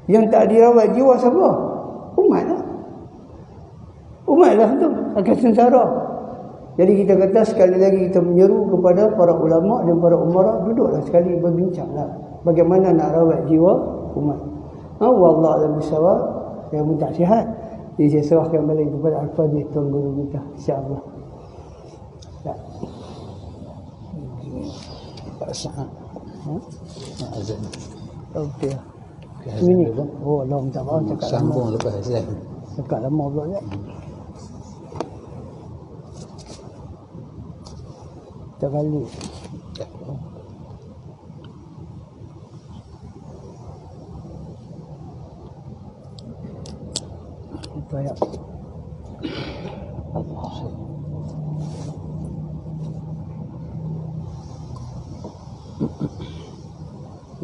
Yang tak dirawat jiwa siapa? Umat lah. Umat lah tu akan sengsara. Jadi kita kata sekali lagi kita menyeru kepada para ulama dan para umara, duduklah sekali berbincanglah bagaimana nak rawat jiwa umat. Wallahu a'lam bishawab. Saya minta sihat. Jadi saya serahkan balik kepada Al-Fadhil Tuan Guru kita, insya-Allah. Ya. Pak Sa'ad. Azan. Okey. Ini. Oh, Allah minta maaf cakap sambung lepas azan. Cakap lama pula ya. Tak kali. Itu ya. Allah.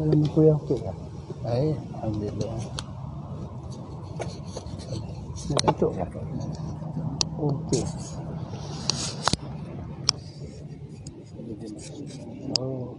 Dalam buku yang okey ya. Baik, alhamdulillah. Betul. Okey. Oh.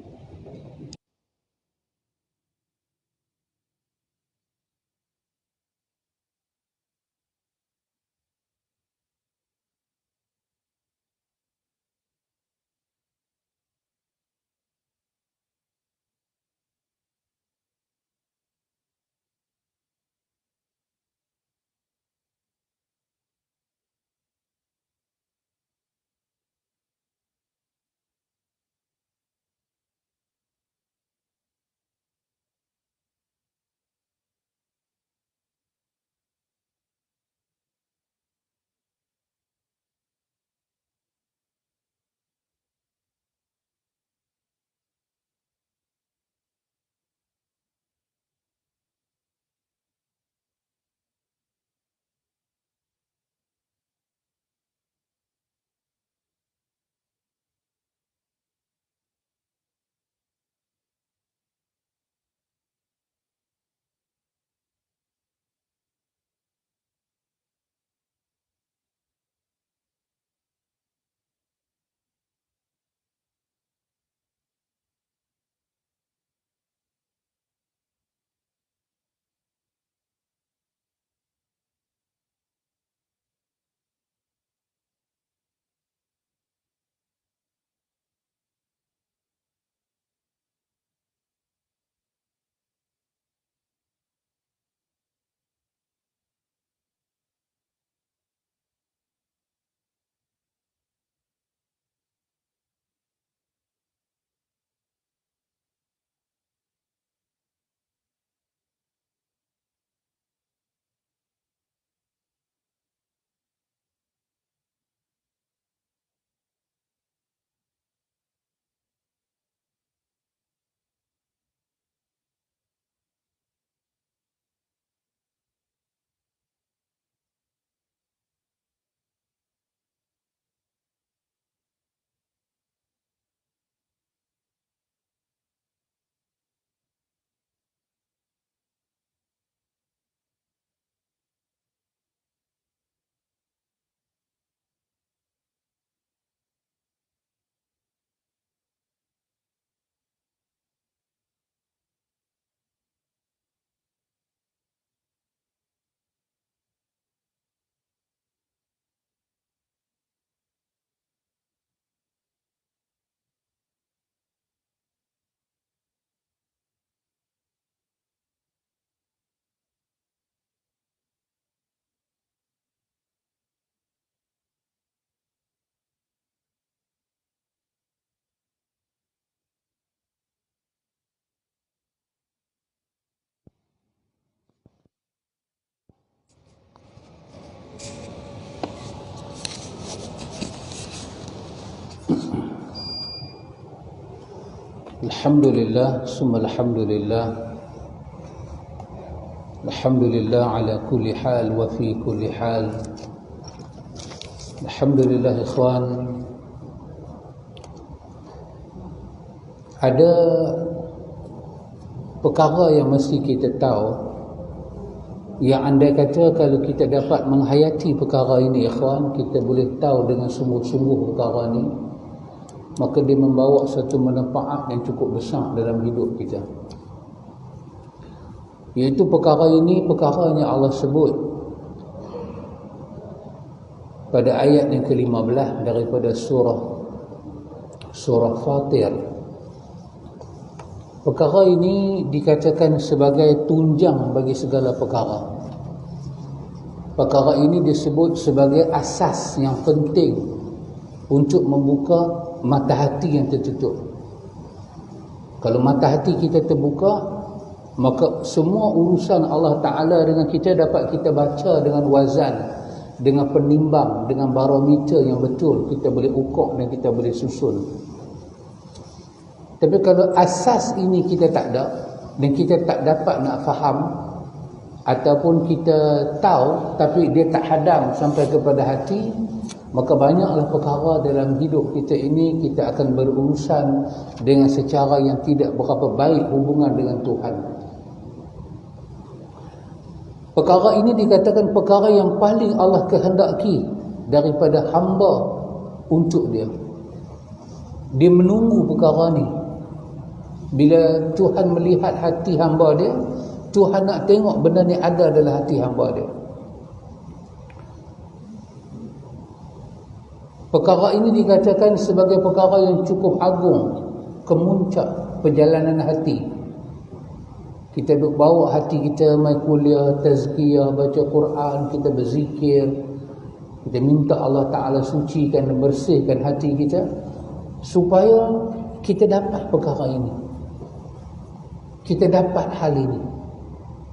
Alhamdulillah, summa alhamdulillah. Alhamdulillah ala kulli hal wa fi kulli hal. Alhamdulillah ikhwan. Ada perkara yang mesti kita tahu, yang andai kata kalau kita dapat menghayati perkara ini ikhwan, kita boleh tahu dengan sungguh-sungguh perkara ini, maka dia membawa satu manfaat yang cukup besar dalam hidup kita. Iaitu perkara ini, perkara yang Allah sebut pada ayat yang ke-15 daripada surah Fatir. Perkara ini dikatakan sebagai tunjang bagi segala perkara. Perkara ini disebut sebagai asas yang penting untuk membuka mata hati yang tertutup. Kalau mata hati kita terbuka, maka semua urusan Allah Ta'ala dengan kita dapat kita baca dengan wazan, dengan penimbang, dengan barometer yang betul. Kita boleh ukur dan kita boleh susun. Tapi kalau asas ini kita tak ada, dan kita tak dapat nak faham, ataupun kita tahu tapi dia tak hadam sampai kepada hati, maka banyaklah perkara dalam hidup kita ini kita akan berurusan dengan secara yang tidak berapa baik hubungan dengan Tuhan. Perkara ini dikatakan perkara yang paling Allah kehendaki daripada hamba untuk dia. Dia menunggu perkara ni. Bila Tuhan melihat hati hamba dia, Tuhan nak tengok benda ni ada dalam hati hamba dia. Perkara ini dikatakan sebagai perkara yang cukup agung, kemuncak perjalanan hati. Kita duk bawa hati kita mai kuliah, tazkiyah, baca Quran, kita berzikir, kita minta Allah Ta'ala sucikan dan bersihkan hati kita supaya kita dapat perkara ini, kita dapat hal ini.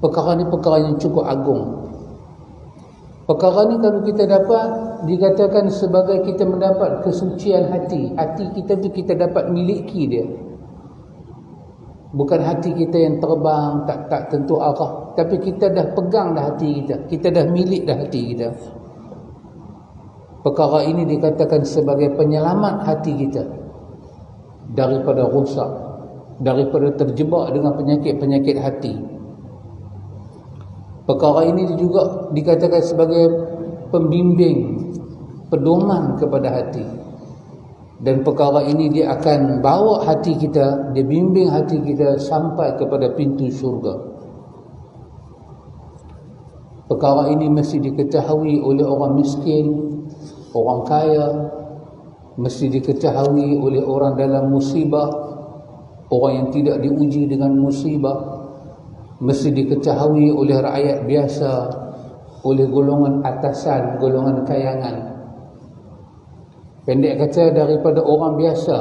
Perkara ni perkara yang cukup agung. Perkara ni kalau kita dapat, dikatakan sebagai kita mendapat kesucian hati. Hati kita tu kita dapat miliki dia. Bukan hati kita yang terbang, tak tentu arah, tapi kita dah pegang dah hati kita, kita dah milik dah hati kita. Perkara ini dikatakan sebagai penyelamat hati kita daripada rosak, daripada terjebak dengan penyakit-penyakit hati. Perkara ini juga dikatakan sebagai pembimbing, pedoman kepada hati. Dan perkara ini dia akan bawa hati kita, dia bimbing hati kita sampai kepada pintu syurga. Perkara ini mesti diketahui oleh orang miskin, orang kaya, mesti diketahui oleh orang dalam musibah, orang yang tidak diuji dengan musibah, mesti diketahui oleh rakyat biasa, oleh golongan atasan, golongan kayangan. Pendek kata, daripada orang biasa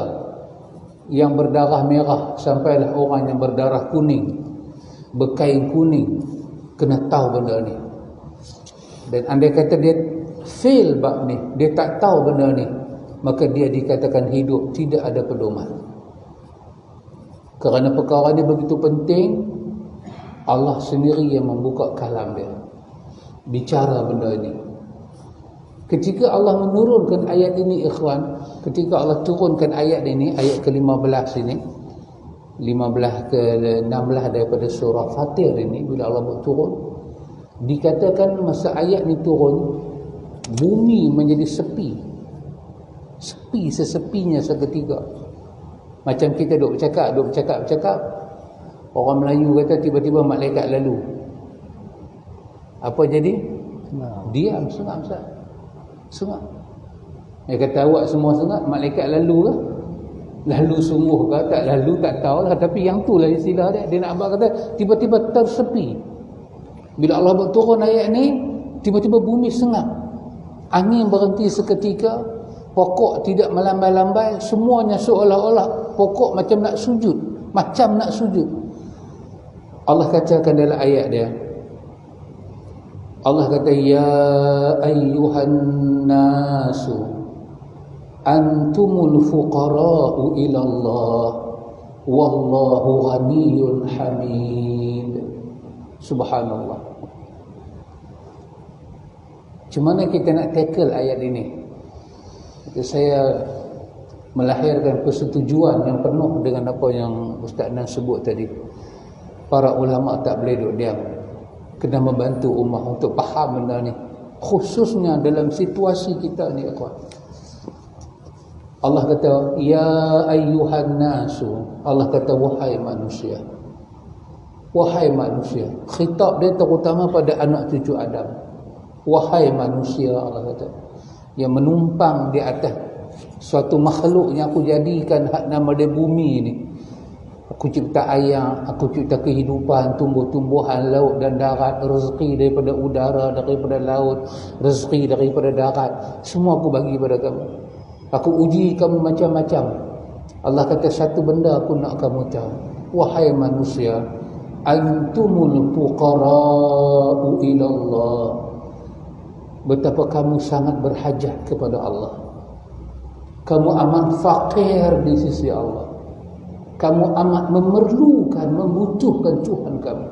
yang berdarah merah sampailah orang yang berdarah kuning, berkain kuning, kena tahu benda ni. Dan andai kata dia fail bab ni, dia tak tahu benda ni, maka dia dikatakan hidup tidak ada pedoman. Kerana perkara ni begitu penting, Allah sendiri yang membuka kalam dia, bicara benda ini. Ketika Allah menurunkan ayat ini ikhwan, ketika Allah turunkan ayat ini, ayat ke-15 ini, 15 ke 16 daripada surah Fatir ini, bila Allah turun, dikatakan masa ayat ini turun, bumi menjadi sepi. Sepi sesepinya seketika. Macam kita duk bercakap, orang Melayu kata tiba-tiba malaikat lalu. Apa jadi? Diam, sengap-sengap. Sengap. Dia kata awak semua sengap, malaikat lalu ke? Lalu sungguh ke? Tak lalu, tak tahulah. Tapi yang tu lah istilah dia. Dia nak abang kata tiba-tiba tersepi. Bila Allah berturun ayat ni, tiba-tiba bumi sengap. Angin berhenti seketika, pokok tidak melambai-lambai, semuanya seolah-olah pokok macam nak sujud. Allah katakan dalam ayat dia, Allah kata, ya ayyuhan nasu antumul fuqara'u ila Allah wallahu ghaniyyun hamid. Subhanallah. Macam mana kita nak tackle ayat ini? Saya melahirkan persetujuan yang penuh dengan apa yang Ustaz Nan sebut tadi. Para ulama tak boleh duduk diam, kena membantu ummah untuk faham benda ni, khususnya dalam situasi kita ni, ikhwan. Allah kata ya ayyuhan nasu, Allah kata wahai manusia. Wahai manusia, khitab dia terutama pada anak cucu Adam. Wahai manusia, Allah kata, yang menumpang di atas suatu makhluk yang aku jadikan hak nama dia bumi ni. Aku cipta air, aku cipta kehidupan, tumbuh-tumbuhan, laut dan darat, rezeki daripada udara, daripada laut, rezeki daripada darat, semua aku bagi pada kamu. Aku uji kamu macam-macam. Allah kata satu benda aku nak kamu tahu. Wahai manusia, antumul fuqara'u ilallah. Betapa kamu sangat berhajat kepada Allah. Kamu amat fakir di sisi Allah. Kamu amat memerlukan, membutuhkan Tuhan kamu.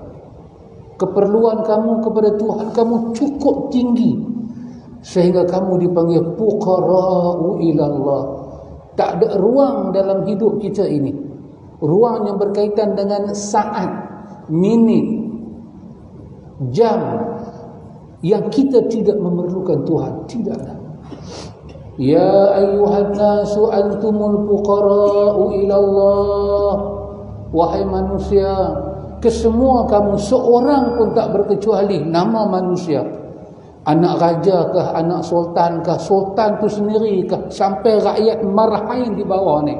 Keperluan kamu kepada Tuhan kamu cukup tinggi, sehingga kamu dipanggil fuqara'u ilallah. Tak ada ruang dalam hidup kita ini, ruang yang berkaitan dengan saat, minit, jam, yang kita tidak memerlukan Tuhan. Tidak ada. Ya ayyuhan nasu antumul fuqara'u ilallah. Wahai manusia, kesemua kamu, seorang pun tak berkecuali, nama manusia, anak raja kah, anak sultan kah, sultan tu sendiri kah, sampai rakyat marhain di bawah ni,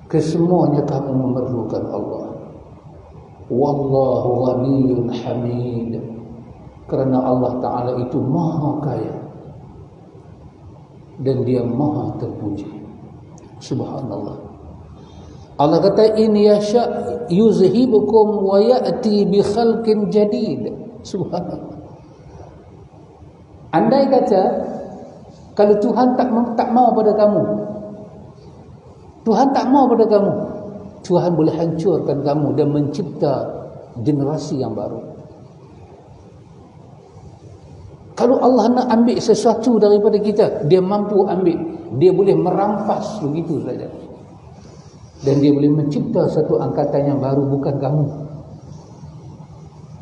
kesemuanya kamu memerlukan Allah. Wallahu ghaniyyun hamid. Kerana Allah Ta'ala itu maha kaya dan dia maha terpuji. Subhanallah. Allah kata in yasha yuzhibukum wa ya'ti bi khalqin jadid. Subhanallah. Andai kata kalau Tuhan tak mau pada kamu, Tuhan tak mau pada kamu, Tuhan boleh hancurkan kamu dan mencipta generasi yang baru. Kalau Allah nak ambil sesuatu daripada kita, dia mampu ambil. Dia boleh merampas begitu saja. Dan dia boleh mencipta satu angkatan yang baru, bukan kamu.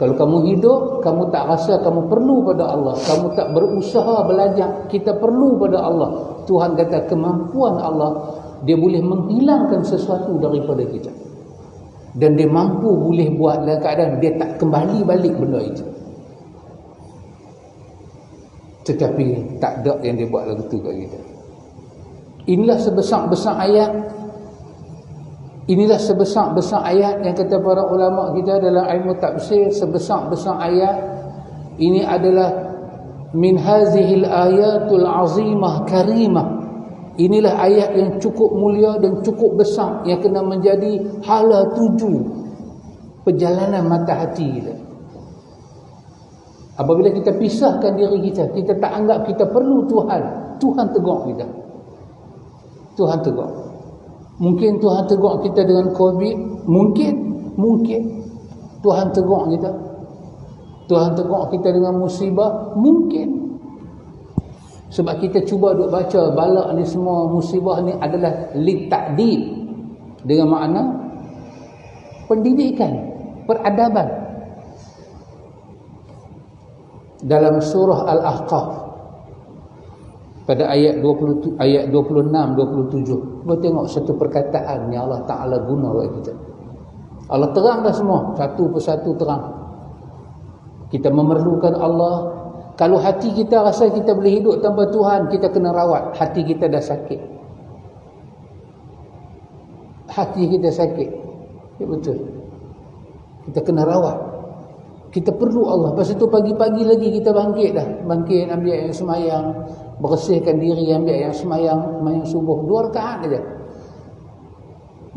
Kalau kamu hidup, kamu tak rasa kamu perlu pada Allah, kamu tak berusaha belajar, kita perlu pada Allah. Tuhan kata kemampuan Allah, dia boleh menghilangkan sesuatu daripada kita. Dan dia mampu boleh buat dalam keadaan dia tak kembali balik benda itu. Tetapi tak ada yang dia buat lagu tu kat kita. Inilah sebesar-besar ayat. Inilah sebesar-besar ayat yang kata para ulama kita dalam ilmu tafsir, sebesar-besar ayat. Ini adalah min hazihil ayatul azimah karimah. Inilah ayat yang cukup mulia dan cukup besar, yang kena menjadi hala tuju perjalanan mata hati kita. Apabila kita pisahkan diri kita, kita tak anggap kita perlu Tuhan, Tuhan tegur kita. Tuhan tegur. Mungkin Tuhan tegur kita dengan COVID, mungkin Tuhan tegur kita. Tuhan tegur kita dengan musibah, mungkin. Sebab kita cuba duk baca balak ni, semua musibah ni adalah litakdib, dengan makna pendidikan, peradaban. Dalam surah Al-Ahqaf pada ayat 20, ayat 26 27, kita tengok satu perkataan yang Allah Taala guna bagi kita. Allah terang dah semua, satu persatu terang. Kita memerlukan Allah. Kalau hati kita rasa kita boleh hidup tanpa Tuhan, kita kena rawat. Hati kita dah sakit. Hati kita sakit. Ya betul. Kita kena rawat. Kita perlu Allah. Lepas itu pagi-pagi lagi kita bangkit dah. Bangkit, ambil yang semayang, bersihkan diri, ambil yang semayang subuh. 2 rakaat saja.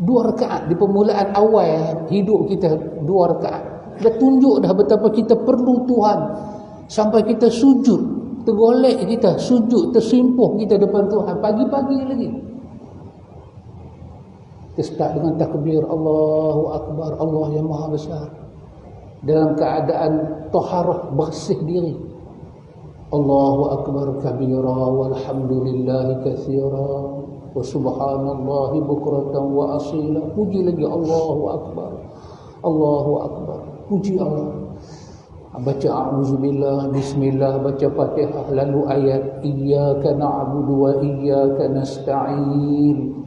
2 rakaat di permulaan awal hidup kita, 2 rakaat. Dah tunjuk dah betapa kita perlu Tuhan. Sampai kita sujud, tergolek kita, sujud, tersimpuh kita depan Tuhan. Pagi-pagi lagi. Kita start dengan takbir, Allahu Akbar, Allah yang Maha Besar. Dalam keadaan taharah, bersih diri. Allahu Akbar kabira walhamdulillahi katsira wa subhanallahi bukratan wa asila. Puji lagi Allahu Akbar. Allahu Akbar. Puji Allah. Baca a'udzubillah, bismillah, baca Fatihah, lalu ayat iyyaka na'budu wa iyyaka nasta'in.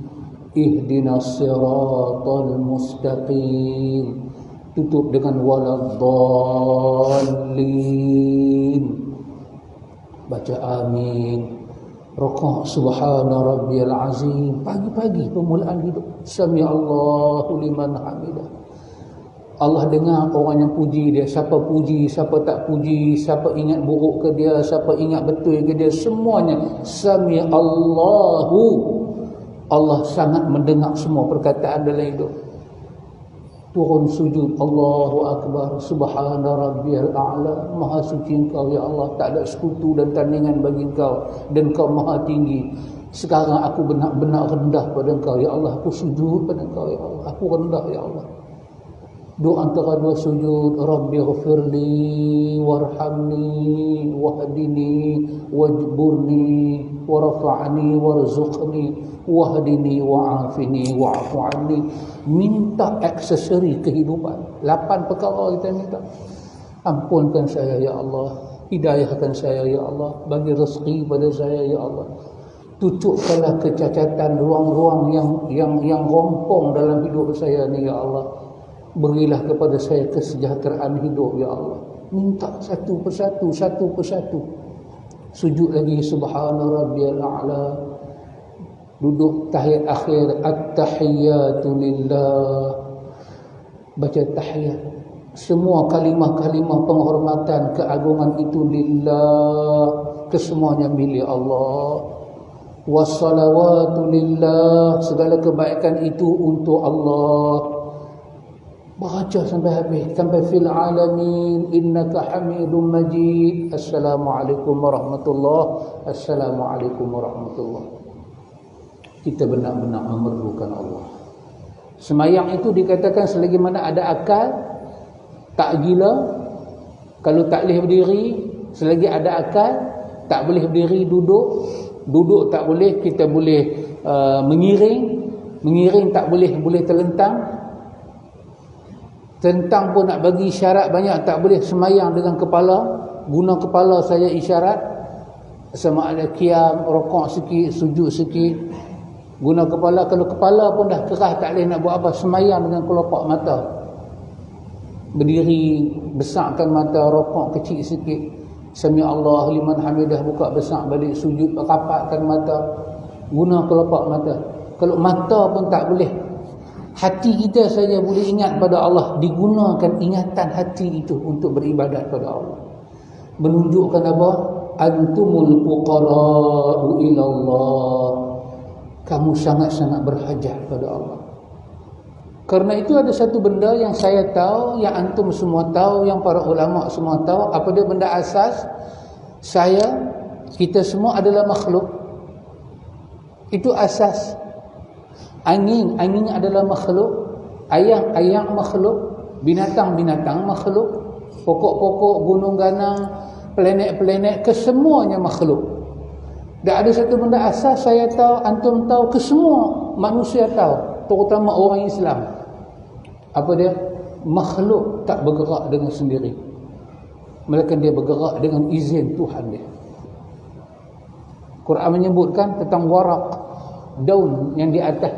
Ihdinas siratal mustaqim. Tutup dengan waladdallin. Baca amin. Rukuk subhana rabbiyal azim. Pagi-pagi permulaan hidup. Sami Allahu liman hamidah. Allah dengar orang yang puji dia. Siapa puji, siapa tak puji, siapa ingat buruk ke dia, siapa ingat betul ke dia, semuanya sami Allahu. Allah sangat mendengar semua perkataan dalam hidup. Turun sujud, Allahu Akbar, subhana rabbiyal a'la. Maha suci engkau ya Allah, tak ada sekutu dan tandingan bagi engkau, dan engkau maha tinggi. Sekarang aku benar-benar rendah pada engkau ya Allah. Aku sujud pada engkau ya Allah. Aku rendah ya Allah. Doa antara dua sujud, Rabbi ghafirli warhamni wahdini wajburni warfa'ni warzuqni wahdini wa'afini wa'fu anni. Minta aksesori kehidupan. 8 perkara kita minta. Ampunkan saya ya Allah, hidayahkan saya ya Allah, bagi rezeki pada saya ya Allah. Tutupkanlah kecacatan ruang-ruang yang rompong dalam hidup saya ni ya Allah. Berilah kepada saya kesejahteraan hidup ya Allah. Minta satu persatu. Sujud lagi subhana rabbiyal a'la. Duduk tahiyat akhir, at-tahiyyatu lillah. Baca tahiyat. Semua kalimah-kalimah penghormatan, keagungan itu lillah, kesemuanya milik Allah. Wassalawatu lillah, segala kebaikan itu untuk Allah. Baca sampai habis, sampai fil alamin innaka hamidum majid. Assalamualaikum warahmatullahi. Assalamualaikum warahmatullahi. Kita benar-benar memerlukan Allah. Semayang itu dikatakan selagi mana ada akal, tak gila. Kalau tak boleh berdiri, selagi ada akal, tak boleh berdiri, duduk tak boleh. Kita boleh mengiring tak boleh terlentang. Tentang pun nak bagi isyarat banyak, tak boleh semayang dengan kepala. Guna kepala saya isyarat. Sama ada qiyam, rukuk sikit, sujud sikit. Guna kepala. Kalau kepala pun dah kerah, tak boleh nak buat apa. Semayang dengan kelopak mata. Berdiri, besarkan mata, rukuk kecil sikit. Sami Allah liman hamidah, buka besar balik, sujud, rapatkan mata. Guna kelopak mata. Kalau mata pun tak boleh. Hati kita saja boleh ingat pada Allah. Digunakan ingatan hati itu untuk beribadat pada Allah. Menunjukkan apa? Antumul fuqara'u ilallah. Kamu sangat-sangat berhajat pada Allah. Karena itu ada satu benda yang saya tahu, yang antum semua tahu, yang para ulama semua tahu. Apa dia benda asas? Kita semua adalah makhluk. Itu asas. Angin adalah makhluk. Ayam makhluk. Binatang makhluk. Pokok-pokok, gunung ganang, planet-planet, kesemuanya makhluk. Dan ada satu benda asas saya tahu, antum tahu, kesemua manusia tahu, terutama orang Islam. Apa dia? Makhluk tak bergerak dengan sendiri, melainkan dia bergerak dengan izin Tuhan dia. Quran menyebutkan tentang warak, daun yang di atas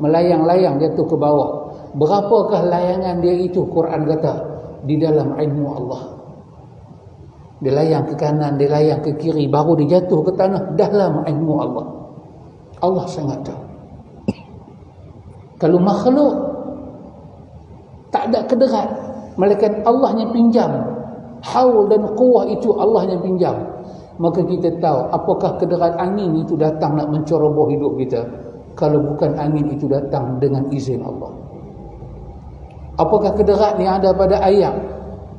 melayang-layang jatuh ke bawah. Berapakah layangan dia itu? Quran kata di dalam ilmu Allah. Dia layang ke kanan, dia layang ke kiri, baru dia jatuh ke tanah dalam ilmu Allah. Allah sangat tahu. Kalau makhluk tak ada kederat, melainkan Allah yang pinjam. Haul dan quwah itu Allah yang pinjam. Maka kita tahu apakah kederat angin itu datang nak menceroboh hidup kita. Kalau bukan angin itu datang dengan izin Allah. Apakah kederat yang ada pada ayam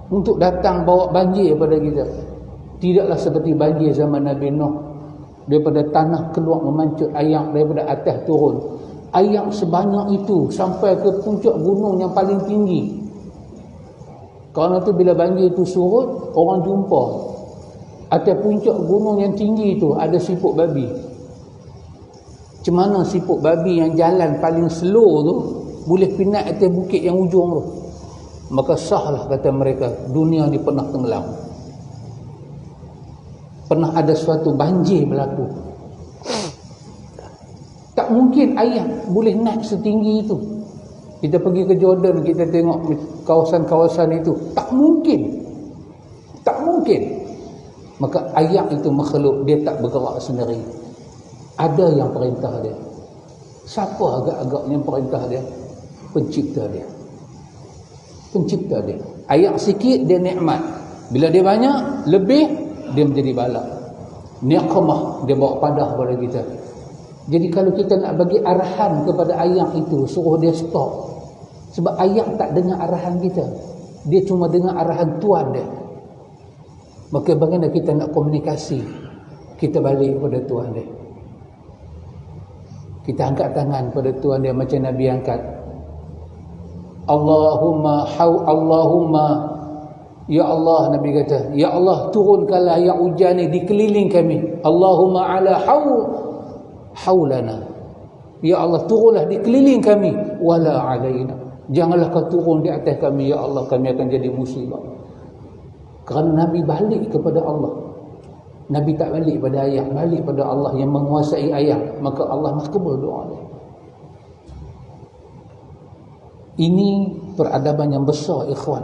untuk datang bawa banjir pada kita? Tidaklah seperti banjir zaman Nabi Nuh. Daripada tanah keluar memancut ayam, daripada atas turun. Ayat sebanyak itu sampai ke puncak gunung yang paling tinggi. Kerana tu bila banjir itu surut, orang jumpa atas puncak gunung yang tinggi itu ada siput babi. Macam mana siput babi yang jalan paling slow tu boleh pinat atas bukit yang ujung tu? Maka sahlah kata mereka, dunia ni pernah tenggelam. Pernah ada suatu banjir berlaku. Tak mungkin ayat boleh naik setinggi itu. Kita pergi ke Jordan, kita tengok kawasan-kawasan itu. Tak mungkin. Tak mungkin. Maka ayat itu makhluk, dia tak bergerak sendiri. Ada yang perintah dia. Siapa agak-agaknya perintah dia? Pencipta dia. Pencipta dia. Ayat sikit, dia nikmat. Bila dia banyak, lebih, dia menjadi bala. Niqmah, dia bawa padah pada kita. Jadi kalau kita nak bagi arahan kepada ayat itu, suruh dia stop. Sebab ayat tak dengar arahan kita. Dia cuma dengar arahan Tuhan dia. Maka bagaimana kita nak komunikasi? Kita balik kepada Tuhan dia. Kita angkat tangan pada Tuhan dia macam Nabi angkat. Allahumma ya Allah, Nabi kata, ya Allah turunkanlah ayat hujan ni di keliling kami. Allahumma ala haulana. Ya Allah turunlah di keliling kami wala alaina. Janganlah kau turun di atas kami ya Allah, kami akan jadi musibah. Kerana Nabi balik kepada Allah. Nabi tak balik pada ayat, balik pada Allah yang menguasai ayat. Maka Allah makbul doa dia. Ini peradaban yang besar, ikhwan.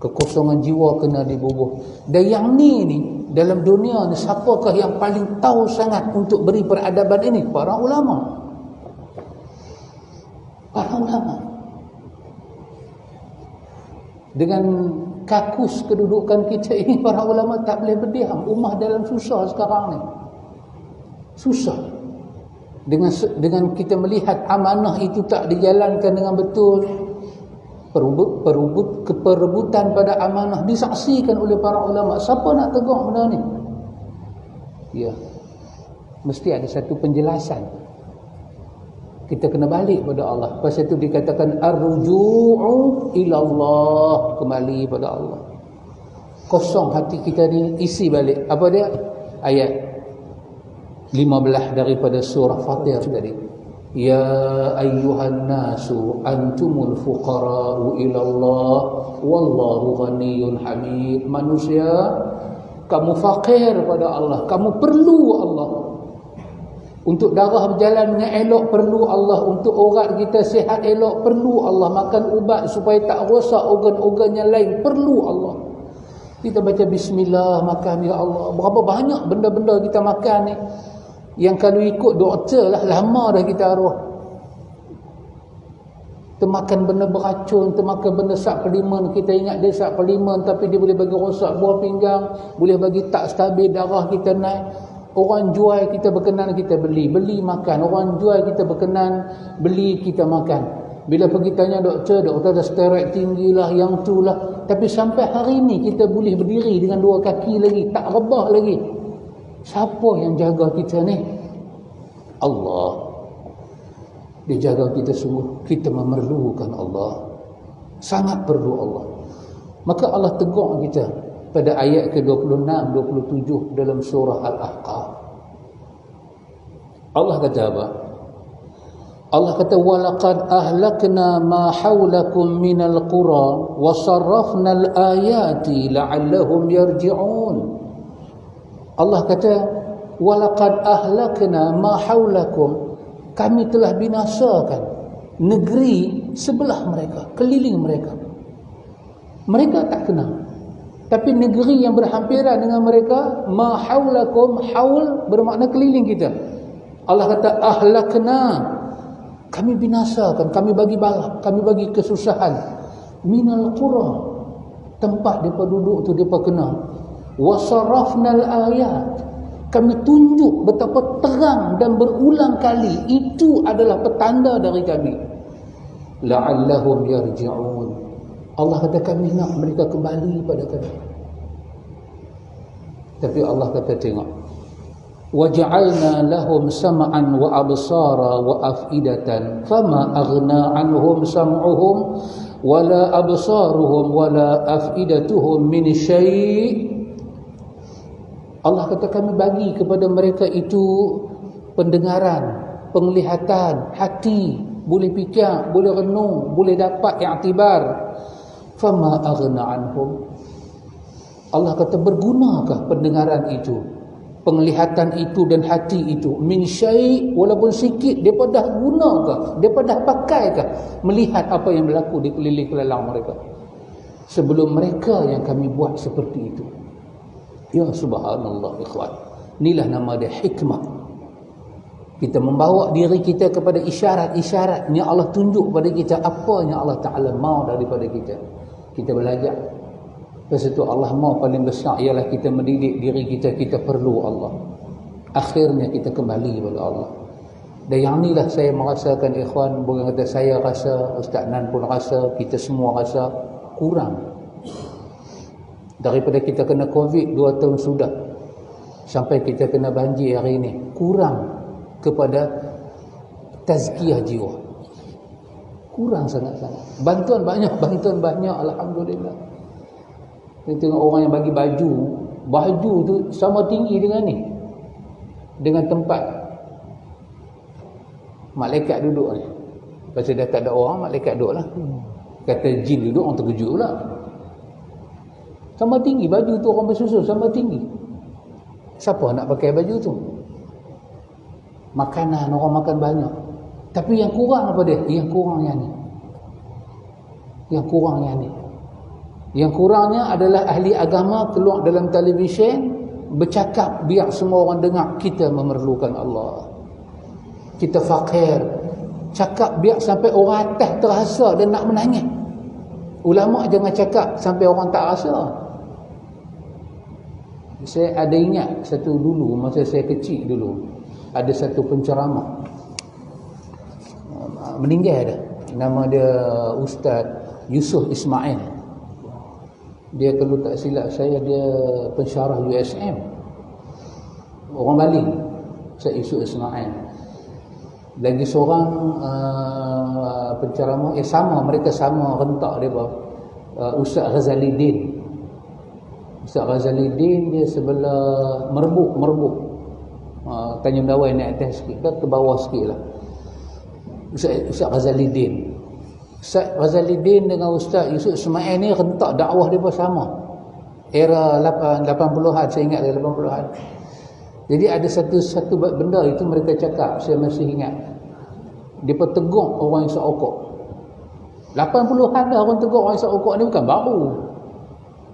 Kekosongan jiwa kena dibubuh. Dan yang ni dalam dunia ni, siapakah yang paling tahu sangat untuk beri peradaban ini? Para ulama. Para ulama. Dengan kakus kedudukan kita ini, para ulama tak boleh berdiam. Ummah dalam susah sekarang ni. Susah. Dengan kita melihat amanah itu tak dijalankan dengan betul. Perebutan pada amanah disaksikan oleh para ulama. Siapa nak tegur benda ni? Ya. Mesti ada satu penjelasan. Kita kena balik pada Allah. Pasal itu dikatakan ar-ruju'u ila Allah, kembali pada Allah. Kosong hati kita ni, isi balik. Apa dia? Ayat 15 daripada surah Fatir tadi. Ya ayyuhan nasu antumul fuqara'u ila Allah wallahu ghaniyyun hamid. Manusia, kamu fakir pada Allah, kamu perlu Allah. Untuk darah berjalan dengan elok perlu Allah. Untuk urat kita sihat elok perlu Allah. Makan ubat supaya tak rosak organ-organ yang lain perlu Allah. Kita baca bismillah, makan ya Allah. Berapa banyak benda-benda kita makan ni yang kalau ikut doktor lah, lama dah kita arwah. Termakan benda beracun, termakan benda suplemen. Kita ingat dia suplemen, tapi dia boleh bagi rosak buah pinggang, boleh bagi tak stabil, darah kita naik. Orang jual kita berkenan, kita beli makan. Orang jual kita berkenan, beli kita makan. Bila pergi tanya doktor ada steroid tinggi lah, yang tu lah. Tapi sampai hari ni kita boleh berdiri dengan dua kaki lagi, tak rebah lagi. Siapa yang jaga kita ni? Allah. Dia jaga kita sungguh. Kita memerlukan Allah. Sangat perlu Allah. Maka Allah tegur kita pada ayat ke-26, 27 dalam surah Al-Ahqaf. Allah kata apa? Allah kata walaqad ahlakna ma haulakum minal qura wa sarrafna al-ayati la'allahum yarji'un. Allah kata walaqad ahlakna ma haulakum, kami telah binasakan negeri sebelah mereka, keliling mereka. Mereka tak kenal. Tapi negeri yang berhampiran dengan mereka, ma haulakum, haul bermakna keliling kita. Allah kata ahlakna, kami binasakan, kami bagi balak, kami bagi kesusahan. Minal qura, tempat depa duduk tu depa kenal. Wa sarafnal ayat, kami tunjuk betapa terang dan berulang kali itu adalah petanda dari kami. La'allahum yarji'un. Allah kata kami nak mereka kembali pada kami. Tapi Allah kata tengok, وَجَعَلْنَا لَهُمْ سَمْعًا وَأَبْصَارًا وَأَفْئِدَةً فَمَا أَغْنَى عَنْهُمْ سَمْعُهُمْ وَلَا أَبْصَارُهُمْ وَلَا أَفْئِدَتُهُمْ مِنْ شَيْءٍ. Allah kata kami bagi kepada mereka itu pendengaran, penglihatan, hati, boleh fikir, boleh renung, boleh dapat i'tibar. Fama aghna anhum. Allah kata bergunakah pendengaran itu, penglihatan itu dan hati itu, min syai', walaupun sikit, depa dah gunakah, depa dah pakaikah melihat apa yang berlaku di keliling kelalang mereka sebelum mereka yang kami buat seperti itu. Ya subhanallah ikhwan, inilah nama dia hikmah. Kita membawa diri kita kepada isyarat-isyarat yang Allah tunjuk pada kita apa yang Allah Ta'ala mahu daripada kita. Kita belajar. Lepas itu Allah mahu paling besar ialah kita mendidik diri kita. Kita perlu Allah. Akhirnya kita kembali kepada Allah. Dan yang inilah saya merasakan ikhwan, bukan kata saya rasa, Ustaz Nan pun rasa, kita semua rasa kurang. Daripada kita kena COVID 2 tahun sudah sampai kita kena banjir hari ini, kurang kepada tazkiyah jiwa. Kurang sangat-sangat. Bantuan banyak alhamdulillah. Kita tengok orang yang bagi baju tu sama tinggi dengan ni, dengan tempat malaikat duduk ni. Pasal dah tak ada orang, malaikat duduk lah. Kata jin duduk, orang terkejut pula. Sama tinggi baju tu, orang bersusun sama tinggi. Siapa nak pakai baju tu? Makanan, orang makan banyak. Tapi yang kurang apa dia? Yang kurang yang ni. Yang kurang yang ni. Yang kurangnya adalah ahli agama keluar dalam televisyen bercakap biar semua orang dengar kita memerlukan Allah. Kita fakir. Cakap biar sampai orang atas terasa dan nak menangis. Ulama jangan cakap sampai orang tak rasa. Saya ada ingat satu dulu, masa saya kecil dulu, ada satu penceramah meninggal dah. Nama dia Ustaz Yusuf Ismail. Dia kalau tak silap saya, dia pensyarah USM. Orang Bali. Ustaz Yusuf Ismail. Lagi seorang penceramah sama, mereka sama rentak dia Ustaz Ghazali Din. Ustaz Ghazali Din dia sebelah Merbuk. Tanjung Dawai naik atas sikit ke bawah sikit lah. Ustaz Ghazali Din. Ustaz Ghazali Din dengan Ustaz Yusuf Ismail ni rentak dakwah dia pun sama. Era 80-an, saya ingat dia 80-an. Jadi ada satu benda itu mereka cakap, saya masih ingat. Dia pun tegur orang yang seokok. 80-an dah orang tegur orang yang seokok ni, bukan baru.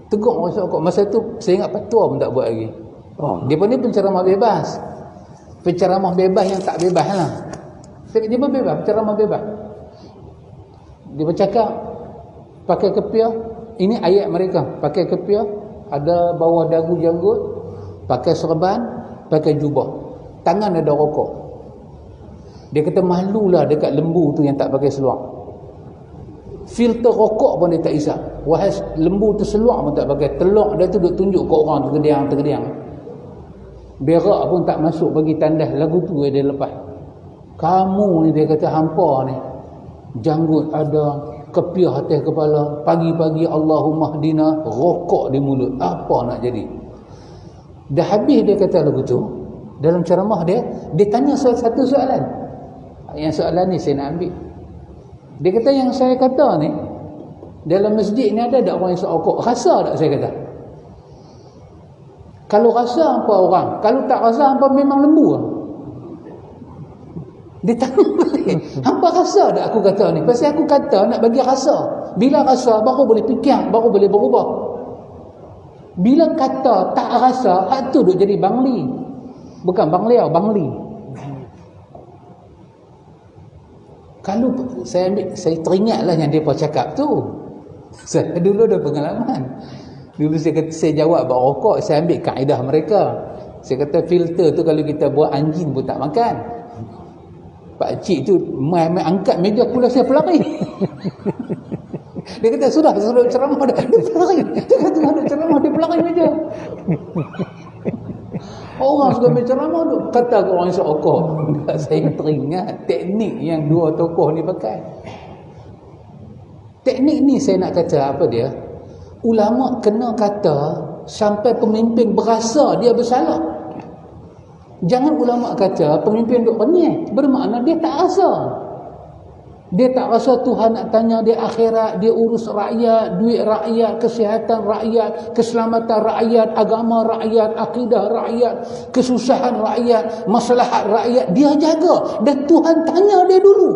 Tegur orang yang seokok. Masa tu saya ingat petua pun tak buat lagi. Dia pun ni penceramah bebas. Penceramah bebas yang tak bebas lah. Dia pun bebas, penceramah bebas. Dia bercakap pakai kepiah. Ini ayat mereka. Pakai kepiah, ada bawah dagu janggut, pakai serban, pakai jubah, tangan ada rokok. Dia kata malulah dekat lembu tu yang tak pakai seluar. Filter rokok pun dia tak isap. Wahai lembu tu seluar pun tak pakai. Telur dia tu duk tunjuk ke orang tergediang. Berak pun tak masuk bagi tandas. Lagu tu dia lepas. Kamu ni, dia kata, hampa ni, janggut ada, kepiah atas kepala, pagi-pagi Allahumma hdina, rokok di mulut. Apa nak jadi? Dah habis dia kata lagu tu, dalam ceramah dia tanya satu soalan. Yang soalan ni saya nak ambil. Dia kata yang saya kata ni, dalam masjid ni ada tak orang yang seokok? Rasa tak saya kata? Kalau rasa apa orang? Kalau tak rasa apa memang lembu lah. Dia tanya balik, hampa rasa tak aku kata ni? Pasal aku kata nak bagi rasa. Bila rasa baru boleh fikir, baru boleh berubah. Bila kata tak rasa, hak tu duk jadi bangli. Bukan bangliau, bangli. Kalau saya teringatlah yang dia cakap tu. Saya dulu ada pengalaman. Dulu saya jawab bawa rokok, saya ambil kaedah mereka. Saya kata filter tu kalau kita buat anjing pun tak makan. Pak cik tu main angkat meja pula saya pelari. Dia kata sudah ceramah dah. Dia pelari. Dia kata ada ceramah, dia pelari meja. Orang sudah berceramah tu kata ke orang seokor. Saya teringat teknik yang dua tokoh ni pakai. Teknik ni saya nak kata apa dia? Ulama kena kata sampai pemimpin berasa dia bersalah. Jangan ulama kata pemimpin duk renyah, bermakna dia tak rasa. Dia tak rasa Tuhan nak tanya dia akhirat, dia urus rakyat, duit rakyat, kesihatan rakyat, keselamatan rakyat, agama rakyat, akidah rakyat, kesusahan rakyat, maslahat rakyat, dia jaga. Dan Tuhan tanya dia dulu.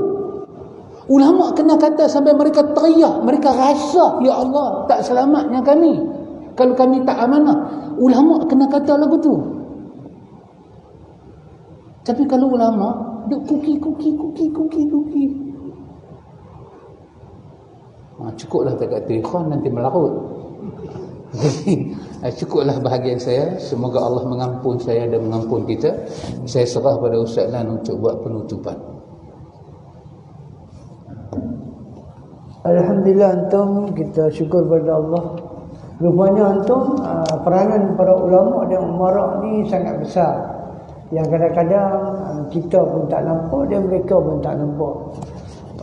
Ulama kena kata sampai mereka teriak, mereka rasa, ya Allah, tak selamatnya kami kalau kami tak amanah. Ulama kena kata lagu tu. Tapi kalau ulama duk kuki. Cukuplah tak kata ikhwan, nanti melarut. Jadi cukuplah bahagian saya. Semoga Allah mengampun saya dan mengampun kita. Saya serah pada Ustaz Lan untuk buat penutupan. Alhamdulillah antum, kita syukur pada Allah. Rupanya antum peranan para ulama dan umarah ni sangat besar. Yang kadang-kadang kita pun tak nampak dan mereka pun tak nampak.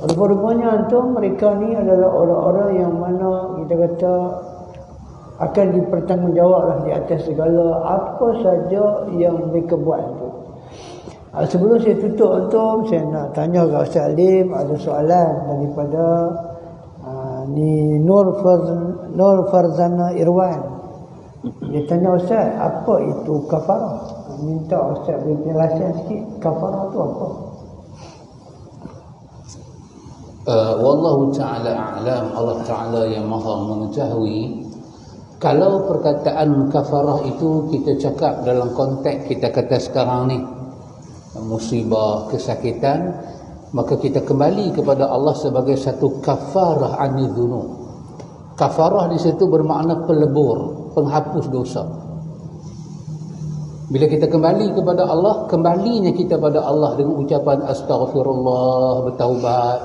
Rupa-rupanya antum, mereka ni adalah orang-orang yang mana kita kata akan dipertanggungjawablah di atas segala apa saja yang mereka buat tu. Sebelum saya tutup antum, saya nak tanya ke Ustaz Alim, ada soalan daripada ni Nur Farzana Irwan. Dia tanya, Ustaz, apa itu kafarah? Minta Ustaz beri penjelasan sikit, kafarah tu apa? Wallahu ta'ala a'lam. Allah Ta'ala yang maha mengetahui. Kalau perkataan kafarah itu kita cakap dalam konteks kita kata sekarang ni, musibah, kesakitan, maka kita kembali kepada Allah sebagai satu kafarah anidhunub. Kafarah di situ bermakna pelebur, penghapus dosa. Bila kita kembali kepada Allah, kembalinya kita pada Allah dengan ucapan astaghfirullah, bertaubat,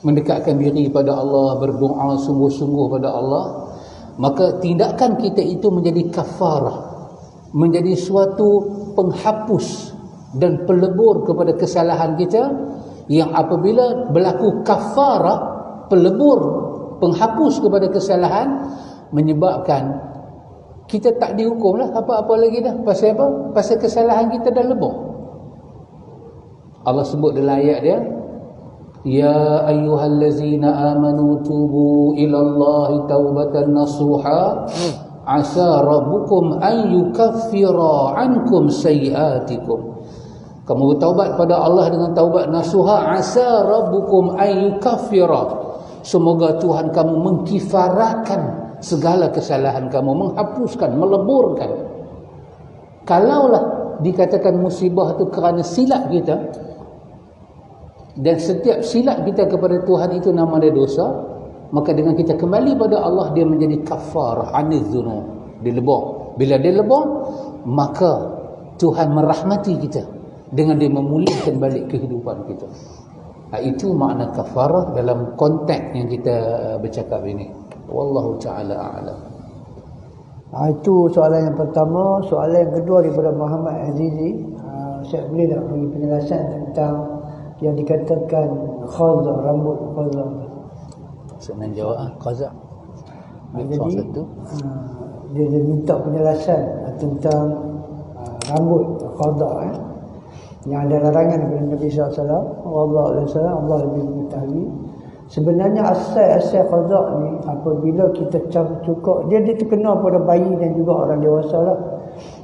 mendekatkan diri pada Allah, berdoa sungguh-sungguh pada Allah, maka tindakan kita itu menjadi kafarah, menjadi suatu penghapus dan pelebur kepada kesalahan kita. Yang apabila berlaku kafarah, pelebur, penghapus kepada kesalahan, menyebabkan kita tak dihukum lah apa-apa lagi dah. Pasal apa? Pasal kesalahan kita dah lebur. Allah sebut dalam ayat dia, ya ayyuhallazina amanu tubu ilallahi taubatan nasuha asa rabbukum an yukaffira ankum sayiatikum. Kamu bertaubat pada Allah dengan taubat nasuha, asa rabbukum an yukaffira, semoga Tuhan kamu mengkifarahkan segala kesalahan kamu, menghapuskan, meleburkan. Kalaulah dikatakan musibah itu kerana silap kita, dan setiap silap kita kepada Tuhan itu nama dia dosa, maka dengan kita kembali pada Allah, dia menjadi kafarah anidzunub, dilebur. Bila dia lebur, maka Tuhan merahmati kita dengan dia memulihkan balik kehidupan kita. Itu makna kafarah dalam konteks yang kita bercakap ini. Wallahu ta'ala a'lam. Itu soalan yang pertama. Soalan yang kedua daripada Muhammad Azizi. Saya boleh tak bagi penjelasan tentang yang dikatakan khazah, rambut khazah? Senang jawab khazah. Jadi dia minta penjelasan tentang rambut khazah yang ada larangan daripada Nabi SAW. Allah lebih mengetahui. Sebenarnya asal khazah ni apabila kita cukup, dia terkena pada bayi dan juga orang dewasa lah.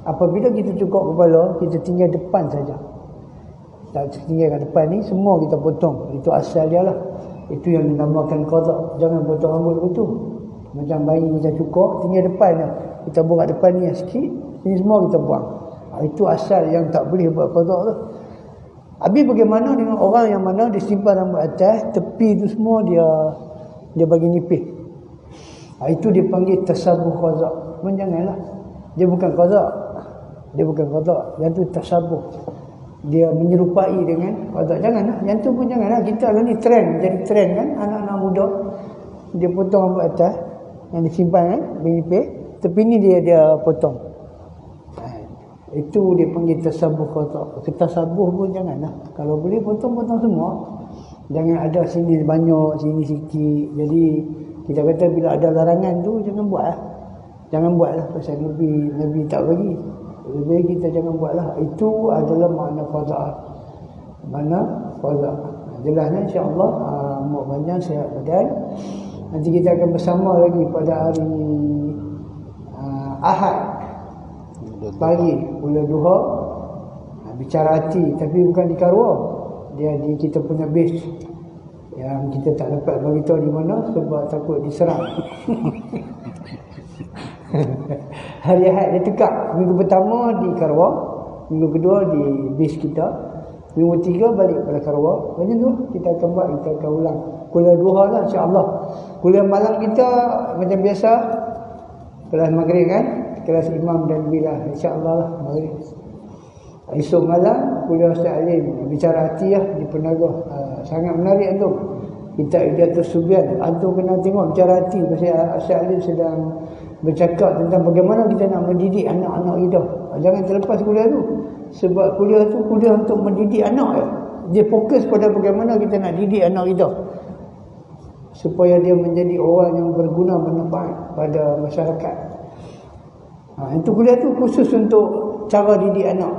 Apabila kita cukup kepala, kita tinggal depan saja. Tak tinggal kat depan ni, semua kita potong. Itu asal dia lah. Itu yang dinamakan qadha. Jangan potong rambut betul. Macam bayi kita cukup, tinggal depan lah. Kita buang kat depan ni yang sikit, ini semua kita buang. Itu asal yang tak boleh buat qadha tu. Habis bagaimana dengan orang yang mana dia simpan rambut atas, tepi tu semua dia bagi nipis. Itu dipanggil tasabuh qadha. Janganlah. Dia bukan qadha. Yang tu tasabuh. Dia menyerupai dengan qadha. Janganlah. Yang tu pun janganlah. Kita lah ni trend, jadi trend kan, anak-anak muda dia potong rambut atas yang disimpan kan, bagi nipis, tepi ni dia potong. Itu dia panggil tasabuh qata. Tasabuh pun janganlah. Kalau boleh potong-potong semua. Jangan ada sini banyak, sini sikit. Jadi kita kata bila ada larangan tu jangan buatlah. Jangan buatlah pasal Nabi tak bagi. Lebih kita jangan buatlah. Itu adalah makna qada. Mana qada. Jelasnya insya-Allah umur panjang sihat badan. Nanti kita akan bersama lagi pada hari Ahad pagi bulan duha, bicara hati tapi bukan di Karwa, dia di kita punya base yang kita tak dapat beritahu di mana sebab takut diserang. Hari Ahad dia tekak, minggu pertama di Karwa, minggu kedua di base kita, minggu tiga balik pada Karwa. Macam tu kita akan buat, kita akan ulang kuliah duha lah insya-Allah. Kuliah malam kita macam biasa kelas maghrib kan, kelas imam dan bilah insya-Allah lah maghrib. Esok malam kuliah Ustaz Alim bicara hati lah di Penagah. Sangat menarik tu. Kita Idatus Subian. Antum kena tengok bicara hati pasal Ustaz Alim sedang bercakap tentang bagaimana kita nak mendidik anak-anak kita. Jangan terlepas kuliah tu. Sebab kuliah tu kuliah untuk mendidik anak. Dia fokus pada bagaimana kita nak didik anak kita supaya dia menjadi orang yang berguna bermanfaat pada masyarakat. Itu kuliah tu khusus untuk cara didik anak.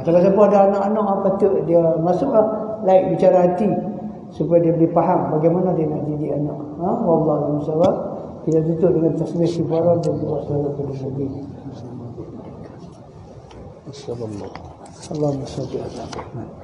Kalau siapa ada anak-anak patut dia masuklah like bicara hati supaya dia boleh faham bagaimana dia nak didik anak. Wallahu a'lam. Kita tutup dengan tasbih istighfar dan doa salawat kepada Nabi. Assalamualaikum. Allahumma shalli ala Muhammad.